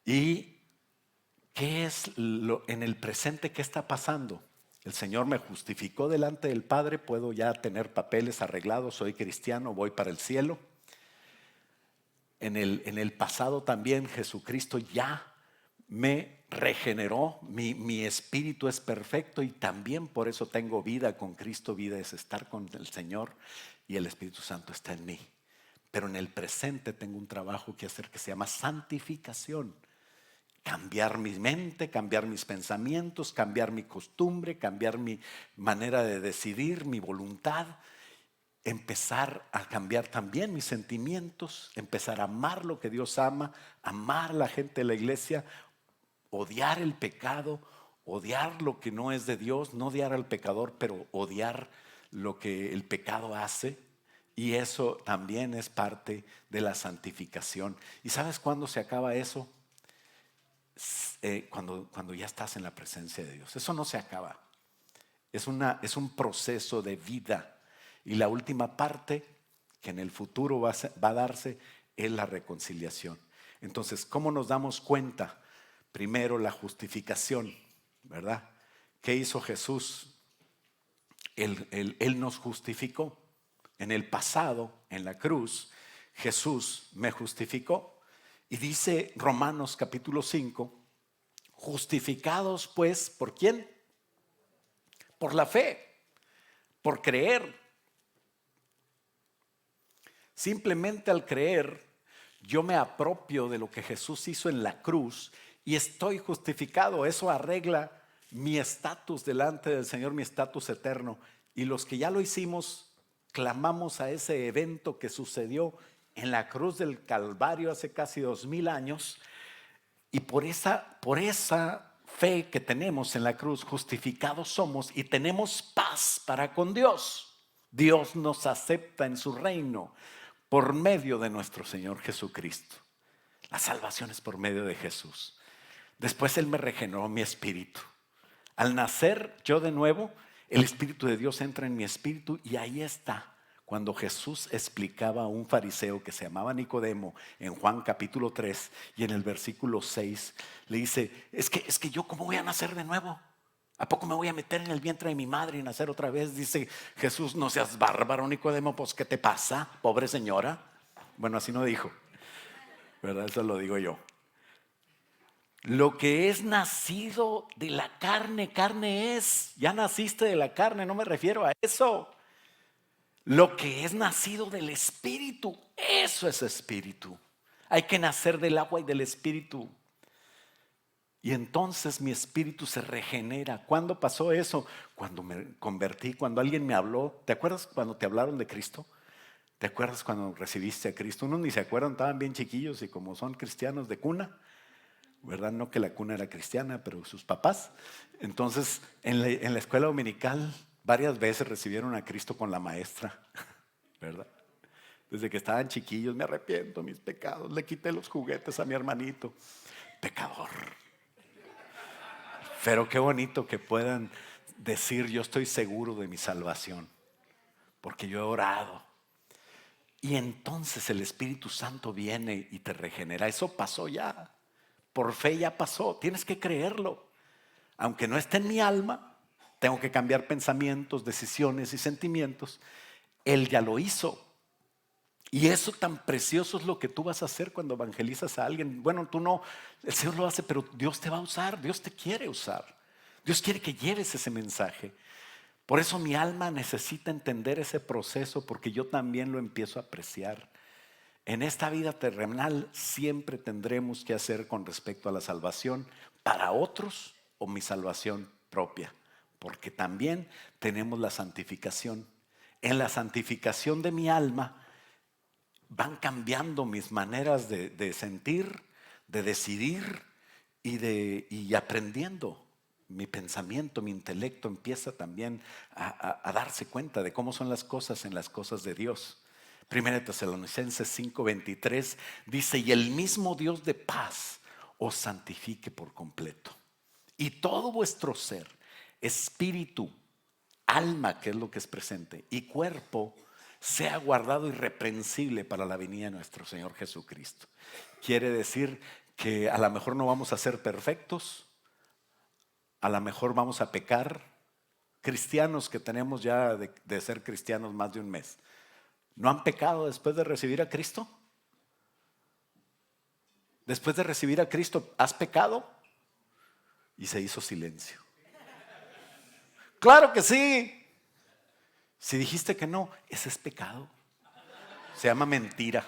¿Y qué es en el presente? ¿Qué está pasando? El Señor me justificó delante del Padre, puedo ya tener papeles arreglados, soy cristiano, voy para el cielo. En el pasado también Jesucristo ya me regeneró, mi espíritu es perfecto y también por eso tengo vida con Cristo. Vida es estar con el Señor y el Espíritu Santo está en mí. Pero en el presente tengo un trabajo que hacer que se llama santificación. Cambiar mi mente, cambiar mis pensamientos, cambiar mi costumbre, cambiar mi manera de decidir, mi voluntad. Empezar a cambiar también mis sentimientos, empezar a amar lo que Dios ama, amar a la gente de la iglesia, odiar el pecado, odiar lo que no es de Dios, no odiar al pecador, pero odiar lo que el pecado hace. Y eso también es parte de la santificación. ¿Y sabes cuándo se acaba eso? Cuando ya estás en la presencia de Dios. Eso no se acaba. Es un proceso de vida. Y la última parte que en el futuro va a darse es la reconciliación. Entonces, ¿cómo nos damos cuenta? Primero, la justificación, ¿verdad? ¿Qué hizo Jesús? Él nos justificó. En el pasado, en la cruz, Jesús me justificó. Y dice Romanos capítulo 5, justificados pues, ¿por quién? Por la fe, por creer. Simplemente al creer, yo me apropio de lo que Jesús hizo en la cruz y estoy justificado. Eso arregla mi estatus delante del Señor, mi estatus eterno. Y los que ya lo hicimos, clamamos a ese evento que sucedió en la cruz del Calvario hace casi 2000 años. Y por esa fe que tenemos en la cruz, justificados somos y tenemos paz para con Dios. Dios nos acepta en su reino por medio de nuestro Señor Jesucristo. La salvación es por medio de Jesús. Después Él me regeneró mi espíritu. Al nacer yo de nuevo, el Espíritu de Dios entra en mi espíritu y ahí está. Cuando Jesús explicaba a un fariseo que se llamaba Nicodemo en Juan capítulo 3 y en el versículo 6 le dice, es que yo ¿cómo voy a nacer de nuevo? ¿A poco me voy a meter en el vientre de mi madre y nacer otra vez? Dice Jesús, no seas bárbaro, Nicodemo, pues ¿qué te pasa, pobre señora? Bueno, así no dijo, ¿verdad? Eso lo digo yo. Lo que es nacido de la carne, carne es. Ya naciste de la carne, no me refiero a eso. Lo que es nacido del Espíritu, eso es espíritu. Hay que nacer del agua y del Espíritu. Y entonces mi espíritu se regenera. ¿Cuándo pasó eso? Cuando me convertí, cuando alguien me habló. ¿Te acuerdas cuando te hablaron de Cristo? ¿Te acuerdas cuando recibiste a Cristo? Unos ni se acuerdan, estaban bien chiquillos y como son cristianos de cuna, ¿verdad? No que la cuna era cristiana, pero sus papás. Entonces, en la escuela dominical, varias veces recibieron a Cristo con la maestra, ¿verdad? Desde que estaban chiquillos, me arrepiento de mis pecados, le quité los juguetes a mi hermanito. Pecador. Pero qué bonito que puedan decir, yo estoy seguro de mi salvación, porque yo he orado. Y entonces el Espíritu Santo viene y te regenera. Eso pasó ya. Por fe ya pasó. Tienes que creerlo. Aunque no esté en mi alma, tengo que cambiar pensamientos, decisiones y sentimientos. Él ya lo hizo. Y eso tan precioso es lo que tú vas a hacer cuando evangelizas a alguien. Bueno, tú no, el Señor lo hace, pero Dios te va a usar, Dios te quiere usar. Dios quiere que lleves ese mensaje. Por eso mi alma necesita entender ese proceso, porque yo también lo empiezo a apreciar. En esta vida terrenal siempre tendremos que hacer con respecto a la salvación para otros o mi salvación propia, porque también tenemos la santificación. En la santificación de mi alma van cambiando mis maneras de sentir, de decidir y aprendiendo. Mi pensamiento, mi intelecto empieza también a darse cuenta de cómo son las cosas en las cosas de Dios. Primera de Tesalonicenses 5:23 dice: y el mismo Dios de paz os santifique por completo. Y todo vuestro ser, espíritu, alma, que es lo que es presente, y cuerpo, sea guardado irreprensible para la venida de nuestro Señor Jesucristo. Quiere decir que a lo mejor no vamos a ser perfectos, a lo mejor vamos a pecar. Cristianos que tenemos ya de ser cristianos más de un mes, ¿no han pecado después de recibir a Cristo? Después de recibir a Cristo, ¿has pecado? Y se hizo silencio. Claro que sí. Si dijiste que no, ese es pecado. Se llama mentira.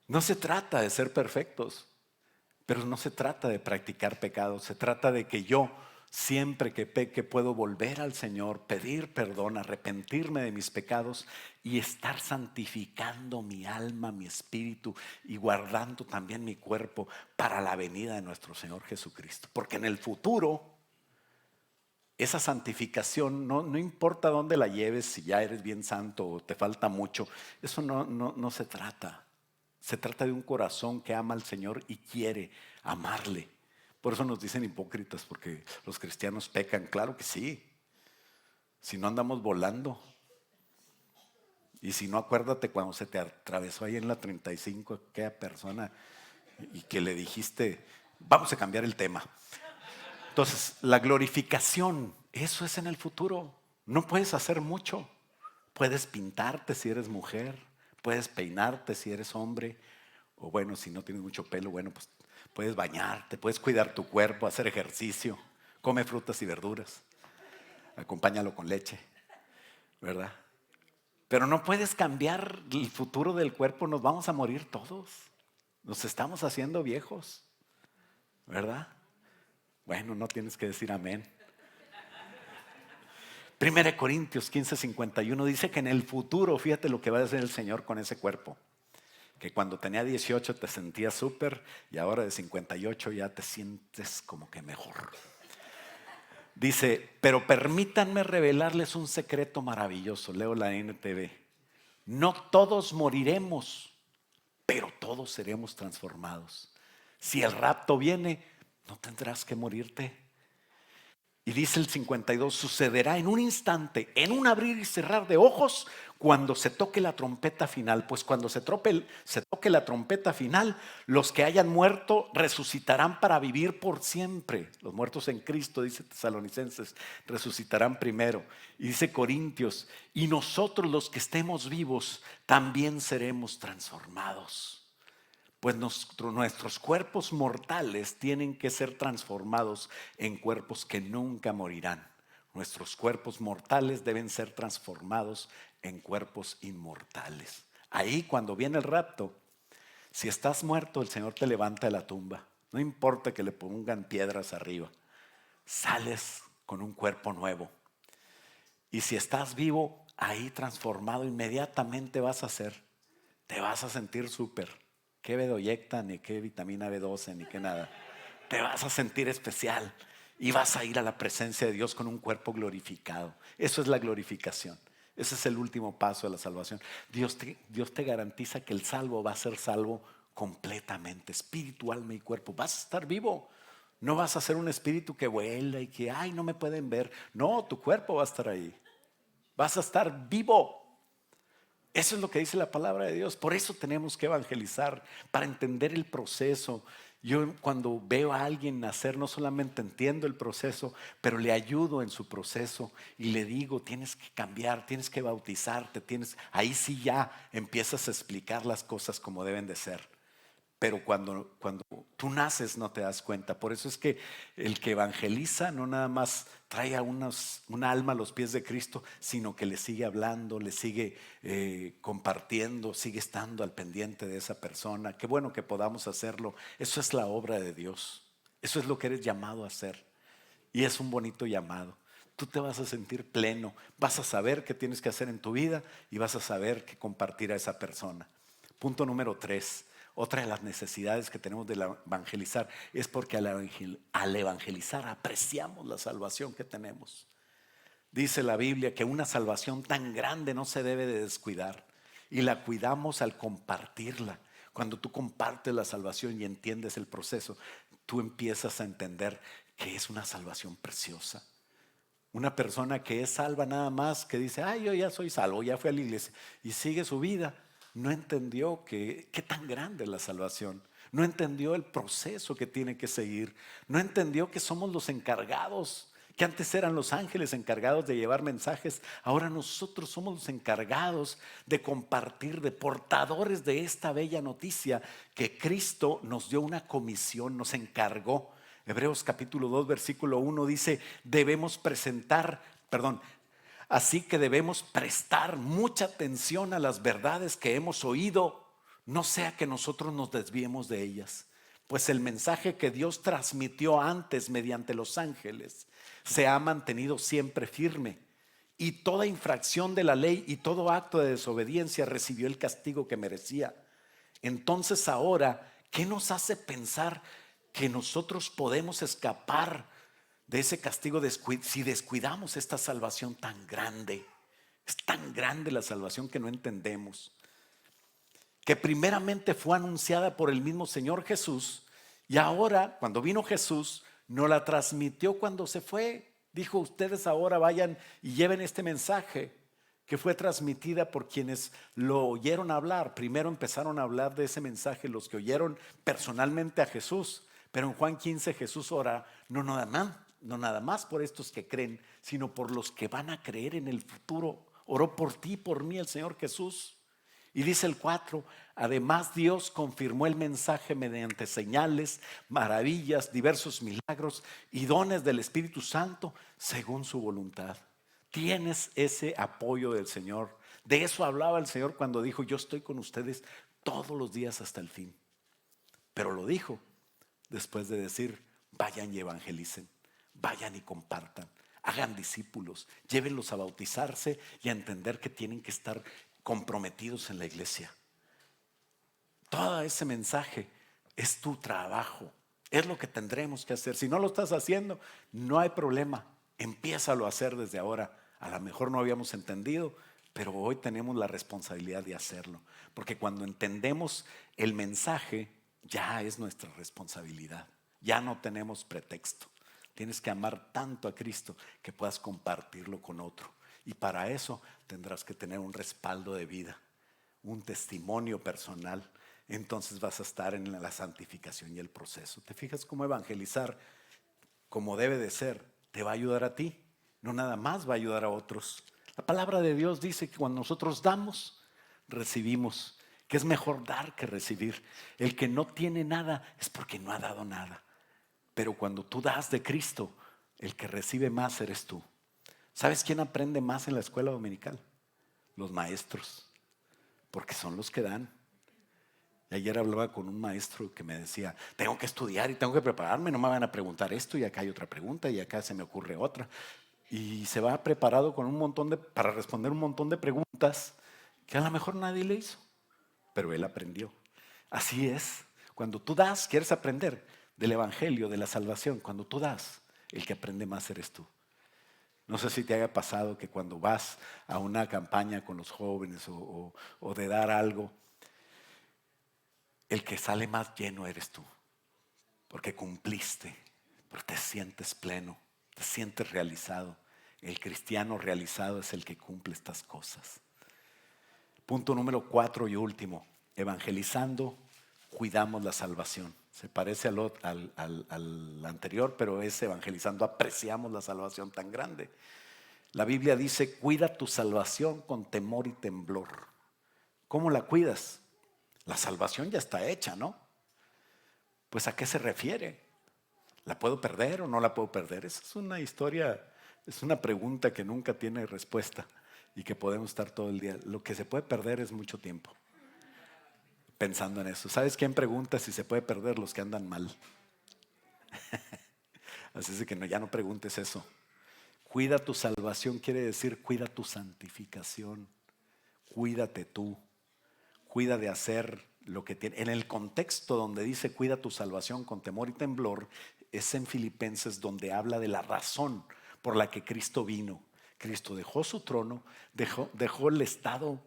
No se trata de ser perfectos, pero no se trata de practicar pecado. Se trata de que yo, siempre que peque, puedo volver al Señor, pedir perdón, arrepentirme de mis pecados y estar santificando mi alma, mi espíritu y guardando también mi cuerpo para la venida de nuestro Señor Jesucristo. Porque en el futuro, esa santificación, no importa dónde la lleves, si ya eres bien santo o te falta mucho, eso no se trata. Se trata de un corazón que ama al Señor y quiere amarle. Por eso nos dicen hipócritas, porque los cristianos pecan. Claro que sí. Si no, andamos volando. Y si no, acuérdate cuando se te atravesó ahí en la 35 aquella persona y que le dijiste: vamos a cambiar el tema. Entonces, la glorificación, eso es en el futuro. No puedes hacer mucho. Puedes pintarte si eres mujer, puedes peinarte si eres hombre, o bueno, si no tienes mucho pelo, bueno, pues puedes bañarte, puedes cuidar tu cuerpo, hacer ejercicio, come frutas y verduras, acompáñalo con leche, ¿verdad? Pero no puedes cambiar el futuro del cuerpo, nos vamos a morir todos, nos estamos haciendo viejos, ¿verdad? Bueno, no tienes que decir amén. 1 Corintios 15:51 dice que en el futuro, fíjate lo que va a hacer el Señor con ese cuerpo. Que cuando tenía 18 te sentías súper y ahora de 58 ya te sientes como que mejor. Dice: pero permítanme revelarles un secreto maravilloso. Leo la NTV. No todos moriremos, pero todos seremos transformados. Si el rapto viene, no tendrás que morirte. Y dice el 52, sucederá en un instante, en un abrir y cerrar de ojos, cuando se toque la trompeta final. Pues cuando se toque la trompeta final, los que hayan muerto resucitarán para vivir por siempre. Los muertos en Cristo, dice Tesalonicenses, resucitarán primero. Y dice Corintios, y nosotros los que estemos vivos también seremos transformados. Pues nuestros cuerpos mortales tienen que ser transformados en cuerpos que nunca morirán. Nuestros cuerpos mortales deben ser transformados en cuerpos inmortales. Ahí, cuando viene el rapto, si estás muerto, el Señor te levanta de la tumba. No importa que le pongan piedras arriba. Sales con un cuerpo nuevo. Y si estás vivo, ahí transformado, inmediatamente vas a ser. Te vas a sentir súper. Qué bedoyecta, ni qué vitamina B12, ni qué nada. Te vas a sentir especial y vas a ir a la presencia de Dios con un cuerpo glorificado. Eso es la glorificación. Ese es el último paso de la salvación. Dios te garantiza que el salvo va a ser salvo completamente, espíritu, alma y cuerpo. Vas a estar vivo. No vas a ser un espíritu que vuela y que, no me pueden ver. No, tu cuerpo va a estar ahí. Vas a estar vivo. Eso es lo que dice la palabra de Dios. Por eso tenemos que evangelizar, para entender el proceso. Yo cuando veo a alguien nacer, no solamente entiendo el proceso, pero le ayudo en su proceso y le digo, tienes que cambiar, tienes que bautizarte, ahí sí ya empiezas a explicar las cosas como deben de ser. Pero cuando tú naces no te das cuenta. Por eso es que el que evangeliza no nada más trae a una alma a los pies de Cristo, sino que le sigue hablando, le sigue compartiendo, sigue estando al pendiente de esa persona. Qué bueno que podamos hacerlo. Eso es la obra de Dios. Eso es lo que eres llamado a hacer. Y es un bonito llamado. Tú te vas a sentir pleno, vas a saber qué tienes que hacer en tu vida y vas a saber qué compartir a esa persona. Punto número 3. Otra de las necesidades que tenemos de evangelizar es porque al evangelizar apreciamos la salvación que tenemos. Dice la Biblia que una salvación tan grande no se debe de descuidar y la cuidamos al compartirla. Cuando tú compartes la salvación y entiendes el proceso, tú empiezas a entender que es una salvación preciosa. Una persona que es salva nada más, que dice, ay, yo ya soy salvo, ya fui a la iglesia y sigue su vida, no entendió qué tan grande es la salvación. No entendió el proceso que tiene que seguir. No entendió que somos los encargados, que antes eran los ángeles encargados de llevar mensajes. Ahora nosotros somos los encargados de compartir, de portadores de esta bella noticia que Cristo nos dio una comisión, nos encargó. Hebreos capítulo 2 versículo 1 dice, así que debemos prestar mucha atención a las verdades que hemos oído, no sea que nosotros nos desviemos de ellas. Pues el mensaje que Dios transmitió antes mediante los ángeles se ha mantenido siempre firme. Y toda infracción de la ley y todo acto de desobediencia recibió el castigo que merecía. Entonces ahora, ¿qué nos hace pensar que nosotros podemos escapar de ese castigo si descuidamos esta salvación tan grande? Es tan grande la salvación que no entendemos, que primeramente fue anunciada por el mismo Señor Jesús y ahora cuando vino Jesús nos la transmitió cuando se fue. Dijo, ustedes ahora vayan y lleven este mensaje que fue transmitida por quienes lo oyeron hablar. Primero empezaron a hablar de ese mensaje los que oyeron personalmente a Jesús, pero en Juan 15 Jesús ora no nada más por estos que creen, sino por los que van a creer en el futuro. Oró por ti, por mí el Señor Jesús. Y dice el 4, además Dios confirmó el mensaje mediante señales, maravillas, diversos milagros y dones del Espíritu Santo según su voluntad. Tienes ese apoyo del Señor. De eso hablaba el Señor cuando dijo, yo estoy con ustedes todos los días hasta el fin. Pero lo dijo después de decir, vayan y evangelicen, vayan y compartan, hagan discípulos, llévenlos a bautizarse y a entender que tienen que estar comprometidos en la iglesia. Todo ese mensaje es tu trabajo, es lo que tendremos que hacer. Si no lo estás haciendo, no hay problema, empiézalo a hacer desde ahora. A lo mejor no habíamos entendido, pero hoy tenemos la responsabilidad de hacerlo, porque cuando entendemos el mensaje, ya es nuestra responsabilidad, ya no tenemos pretexto. Tienes que amar tanto a Cristo que puedas compartirlo con otro. Y para eso tendrás que tener un respaldo de vida, un testimonio personal. Entonces vas a estar en la santificación y el proceso. ¿Te fijas cómo evangelizar, como debe de ser, te va a ayudar a ti? No nada más va a ayudar a otros. La palabra de Dios dice que cuando nosotros damos, recibimos. Que es mejor dar que recibir. El que no tiene nada es porque no ha dado nada. Pero cuando tú das de Cristo, el que recibe más eres tú. ¿Sabes quién aprende más en la escuela dominical? Los maestros, porque son los que dan. Y ayer hablaba con un maestro que me decía, tengo que estudiar y tengo que prepararme, no me van a preguntar esto y acá hay otra pregunta y acá se me ocurre otra. Y se va preparado con para responder un montón de preguntas que a lo mejor nadie le hizo, pero él aprendió. Así es, cuando tú das, quieres aprender del evangelio, de la salvación. Cuando tú das, el que aprende más eres tú. No sé si te haya pasado que cuando vas a una campaña con los jóvenes o de dar algo, el que sale más lleno eres tú, porque cumpliste, porque te sientes pleno, te sientes realizado. El cristiano realizado es el que cumple estas cosas. Punto número 4 y último. Evangelizando, cuidamos la salvación. Se parece al anterior, pero es evangelizando. Apreciamos la salvación tan grande. La Biblia dice, cuida tu salvación con temor y temblor. ¿Cómo la cuidas? La salvación ya está hecha, ¿no? Pues ¿a qué se refiere? ¿La puedo perder o no la puedo perder? Esa es una historia, es una pregunta que nunca tiene respuesta y que podemos estar todo el día. Lo que se puede perder es mucho tiempo pensando en eso. ¿Sabes quién pregunta si se puede perder? Los que andan mal. Así es que ya no preguntes eso. Cuida tu salvación quiere decir cuida tu santificación. Cuídate tú. Cuida de hacer lo que tiene. En el contexto donde dice cuida tu salvación con temor y temblor, es en Filipenses donde habla de la razón por la que Cristo vino. Cristo dejó su trono, dejó el estado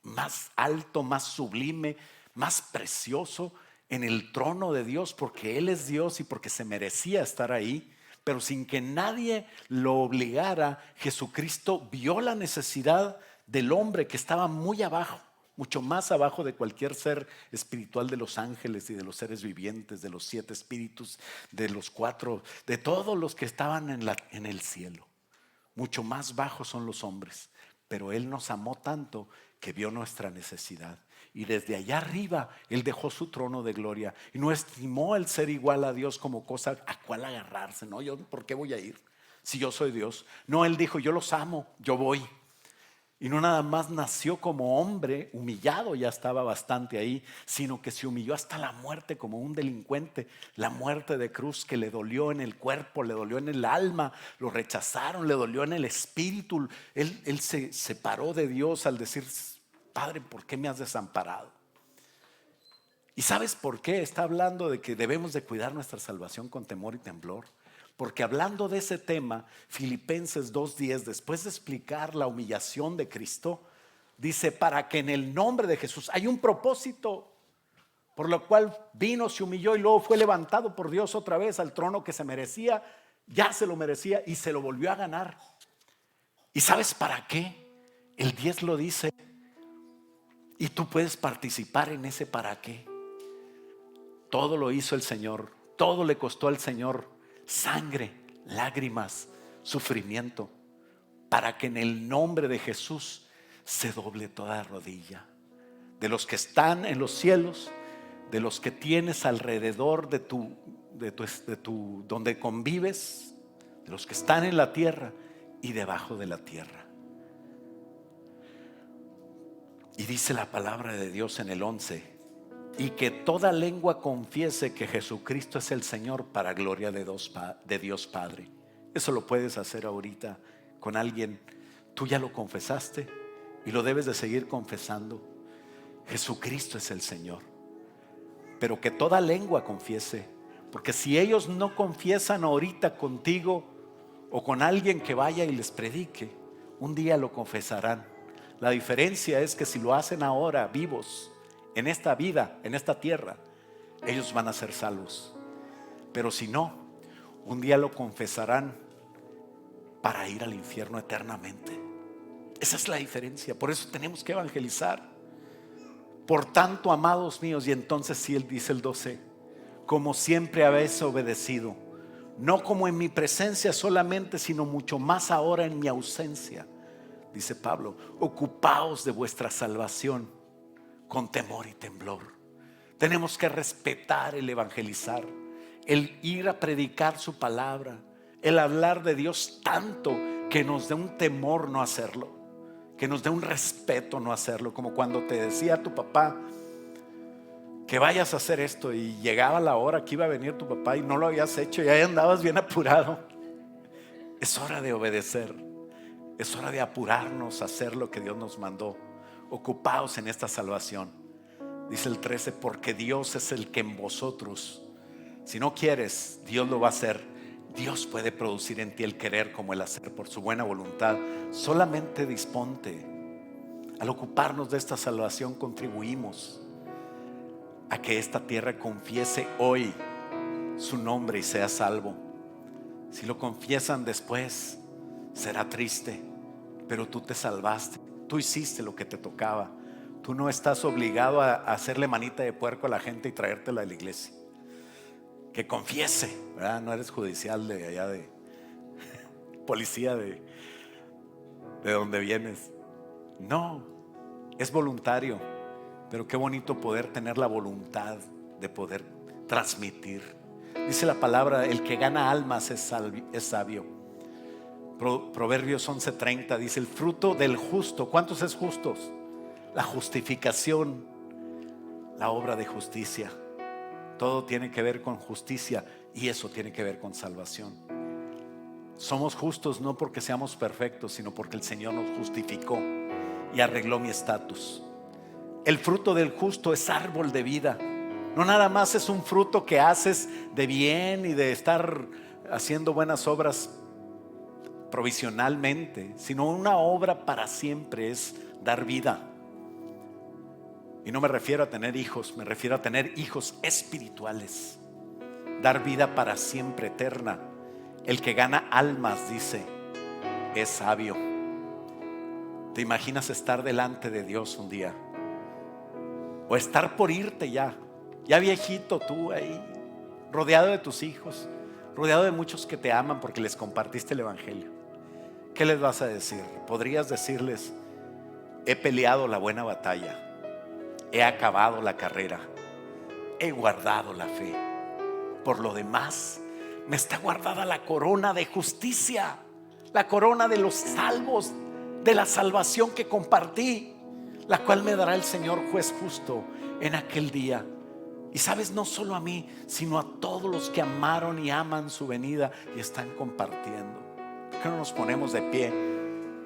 más alto, más sublime, más precioso en el trono de Dios, porque Él es Dios y porque se merecía estar ahí. Pero sin que nadie lo obligara, Jesucristo vio la necesidad del hombre que estaba muy abajo, mucho más abajo de cualquier ser espiritual de los ángeles y de los seres vivientes, de los 7 espíritus, de los 4, de todos los que estaban en el cielo. Mucho más bajos son los hombres, pero Él nos amó tanto que vio nuestra necesidad. Y desde allá arriba Él dejó su trono de gloria y no estimó el ser igual a Dios como cosa a cual agarrarse. No, yo, ¿por qué voy a ir si yo soy Dios? No, Él dijo, yo los amo, yo voy. Y no nada más nació como hombre humillado, ya estaba bastante ahí, sino que se humilló hasta la muerte como un delincuente. La muerte de cruz que le dolió en el cuerpo, le dolió en el alma, lo rechazaron, le dolió en el espíritu. Él se separó de Dios al decir, Padre, ¿por qué me has desamparado? ¿Y sabes por qué? Está hablando de que debemos de cuidar nuestra salvación con temor y temblor. Porque hablando de ese tema, Filipenses 2:10, después de explicar la humillación de Cristo, dice, para que en el nombre de Jesús hay un propósito, por lo cual vino, se humilló y luego fue levantado por Dios otra vez al trono que se merecía, ya se lo merecía y se lo volvió a ganar. ¿Y sabes para qué? El 10 lo dice y tú puedes participar en ese para qué. Todo lo hizo el Señor, todo le costó al Señor. Sangre, lágrimas, sufrimiento, para que en el nombre de Jesús se doble toda rodilla. De los que están en los cielos, de los que tienes alrededor de tu donde convives, de los que están en la tierra y debajo de la tierra. Y dice la palabra de Dios en el 11. Y que toda lengua confiese que Jesucristo es el Señor para gloria de Dios Padre. Eso lo puedes hacer ahorita con alguien. Tú ya lo confesaste y lo debes de seguir confesando. Jesucristo es el Señor. Pero que toda lengua confiese. Porque si ellos no confiesan ahorita contigo o con alguien que vaya y les predique, un día lo confesarán. La diferencia es que si lo hacen ahora vivos, en esta vida, en esta tierra, ellos van a ser salvos. Pero si no, un día lo confesarán para ir al infierno eternamente. Esa es la diferencia. Por eso tenemos que evangelizar. Por tanto, amados míos, y entonces sí, Él dice el 12, como siempre habéis obedecido, no como en mi presencia solamente, sino mucho más ahora en mi ausencia. Dice Pablo, ocupaos de vuestra salvación con temor y temblor. Tenemos que respetar el evangelizar, el ir a predicar su palabra, el hablar de Dios tanto que nos dé un temor no hacerlo, que nos dé un respeto no hacerlo. Como cuando te decía tu papá que vayas a hacer esto y llegaba la hora que iba a venir tu papá y no lo habías hecho y ahí andabas bien apurado. Es hora de obedecer, es hora de apurarnos a hacer lo que Dios nos mandó. Ocupaos en esta salvación. Dice el 13, porque Dios es el que en vosotros, si no quieres, Dios lo va a hacer. Dios puede producir en ti el querer como el hacer por su buena voluntad. Solamente disponte. Al ocuparnos de esta salvación contribuimos a que esta tierra confiese hoy su nombre y sea salvo. Si lo confiesan después, será triste, pero tú te salvaste. Tú hiciste lo que te tocaba. Tú no estás obligado a hacerle manita de puerco a la gente y traértela a la iglesia. Que confiese, ¿verdad? No eres judicial de allá, de policía de donde vienes. No, es voluntario. Pero qué bonito poder tener la voluntad de poder transmitir. Dice la palabra, el que gana almas es sabio. Proverbios 11:30 dice, el fruto del justo. ¿Cuántos es justos? La justificación, la obra de justicia. Todo tiene que ver con justicia y eso tiene que ver con salvación. Somos justos no porque seamos perfectos, sino porque el Señor nos justificó y arregló mi estatus. El fruto del justo es árbol de vida. No nada más es un fruto que haces de bien y de estar haciendo buenas obras provisionalmente, sino una obra para siempre, es dar vida. Y no me refiero a tener hijos, me refiero a tener hijos espirituales. Dar vida para siempre, eterna. El que gana almas, dice, es sabio. ¿Te imaginas estar delante de Dios un día? O estar por irte ya viejito tú ahí, rodeado de tus hijos, rodeado de muchos que te aman porque les compartiste el evangelio. ¿Qué les vas a decir? Podrías decirles, he peleado la buena batalla, he acabado la carrera, he guardado la fe. Por lo demás, me está guardada la corona de justicia, la corona de los salvos, de la salvación que compartí, la cual me dará el Señor juez justo en aquel día. Y sabes, no solo a mí, sino a todos los que amaron y aman su venida y están compartiendo. ¿Por qué no nos ponemos de pie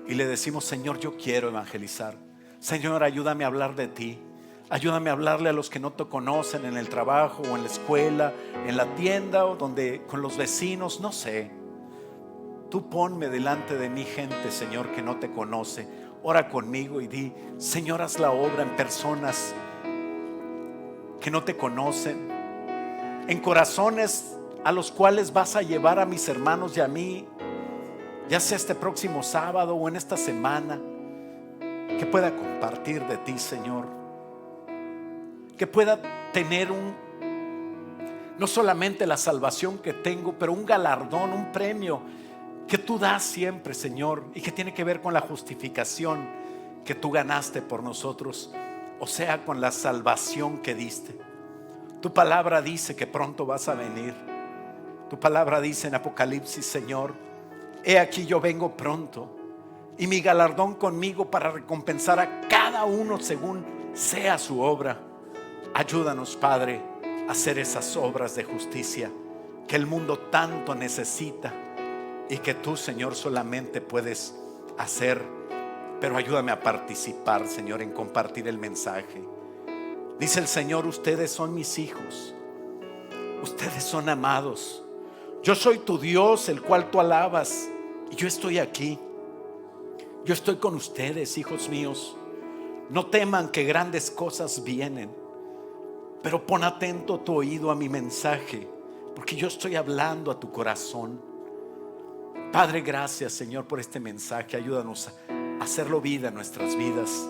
y le decimos, Señor, yo quiero evangelizar? Señor, ayúdame a hablar de ti. Ayúdame a hablarle a los que no te conocen en el trabajo o en la escuela, en la tienda o donde, con los vecinos, no sé. Tú ponme delante de mí gente, Señor, que no te conoce. Ora conmigo y di, Señor, haz la obra en personas que no te conocen, en corazones a los cuales vas a llevar a mis hermanos y a mí, ya sea este próximo sábado o en esta semana, que pueda compartir de ti, Señor, que pueda tener no solamente la salvación que tengo, pero un galardón, un premio que tú das siempre, Señor, y que tiene que ver con la justificación que tú ganaste por nosotros, o sea, con la salvación que diste. Tu palabra dice que pronto vas a venir. Tu palabra dice en Apocalipsis, Señor, he aquí yo vengo pronto, y mi galardón conmigo para recompensar a cada uno según sea su obra. Ayúdanos, Padre, a hacer esas obras de justicia que el mundo tanto necesita y que tú, Señor, solamente puedes hacer. Pero ayúdame a participar, Señor, en compartir el mensaje. Dice el Señor, ustedes son mis hijos, ustedes son amados. Yo soy tu Dios, el cual tú alabas, y yo estoy aquí. Yo estoy con ustedes, hijos míos. No teman que grandes cosas vienen, pero pon atento tu oído a mi mensaje, porque yo estoy hablando a tu corazón. Padre, gracias, Señor, por este mensaje. Ayúdanos a hacerlo vida en nuestras vidas,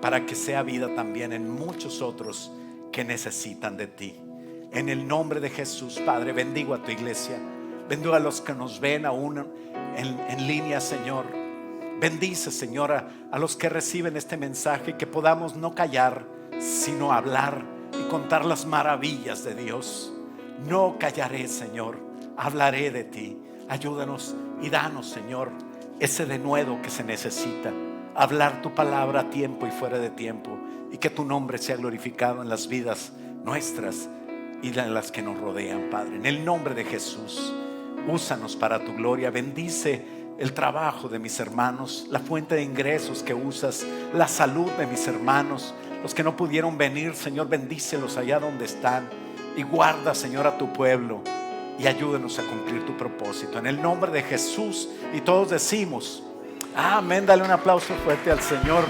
para que sea vida también en muchos otros que necesitan de ti. En el nombre de Jesús, Padre, bendigo a tu iglesia. Bendigo a los que nos ven aún en línea, Señor. Bendice, Señor, a los que reciben este mensaje, que podamos no callar, sino hablar y contar las maravillas de Dios. No callaré, Señor, hablaré de ti. Ayúdanos y danos, Señor, ese denuedo que se necesita. Hablar tu palabra a tiempo y fuera de tiempo, y que tu nombre sea glorificado en las vidas nuestras y en las que nos rodean, Padre. En el nombre de Jesús, úsanos para tu gloria. Bendice el trabajo de mis hermanos, la fuente de ingresos que usas, la salud de mis hermanos, los que no pudieron venir, Señor, bendícelos allá donde están, y guarda, Señor, a tu pueblo y ayúdenos a cumplir tu propósito. En el nombre de Jesús, y todos decimos amén. Dale un aplauso fuerte al Señor.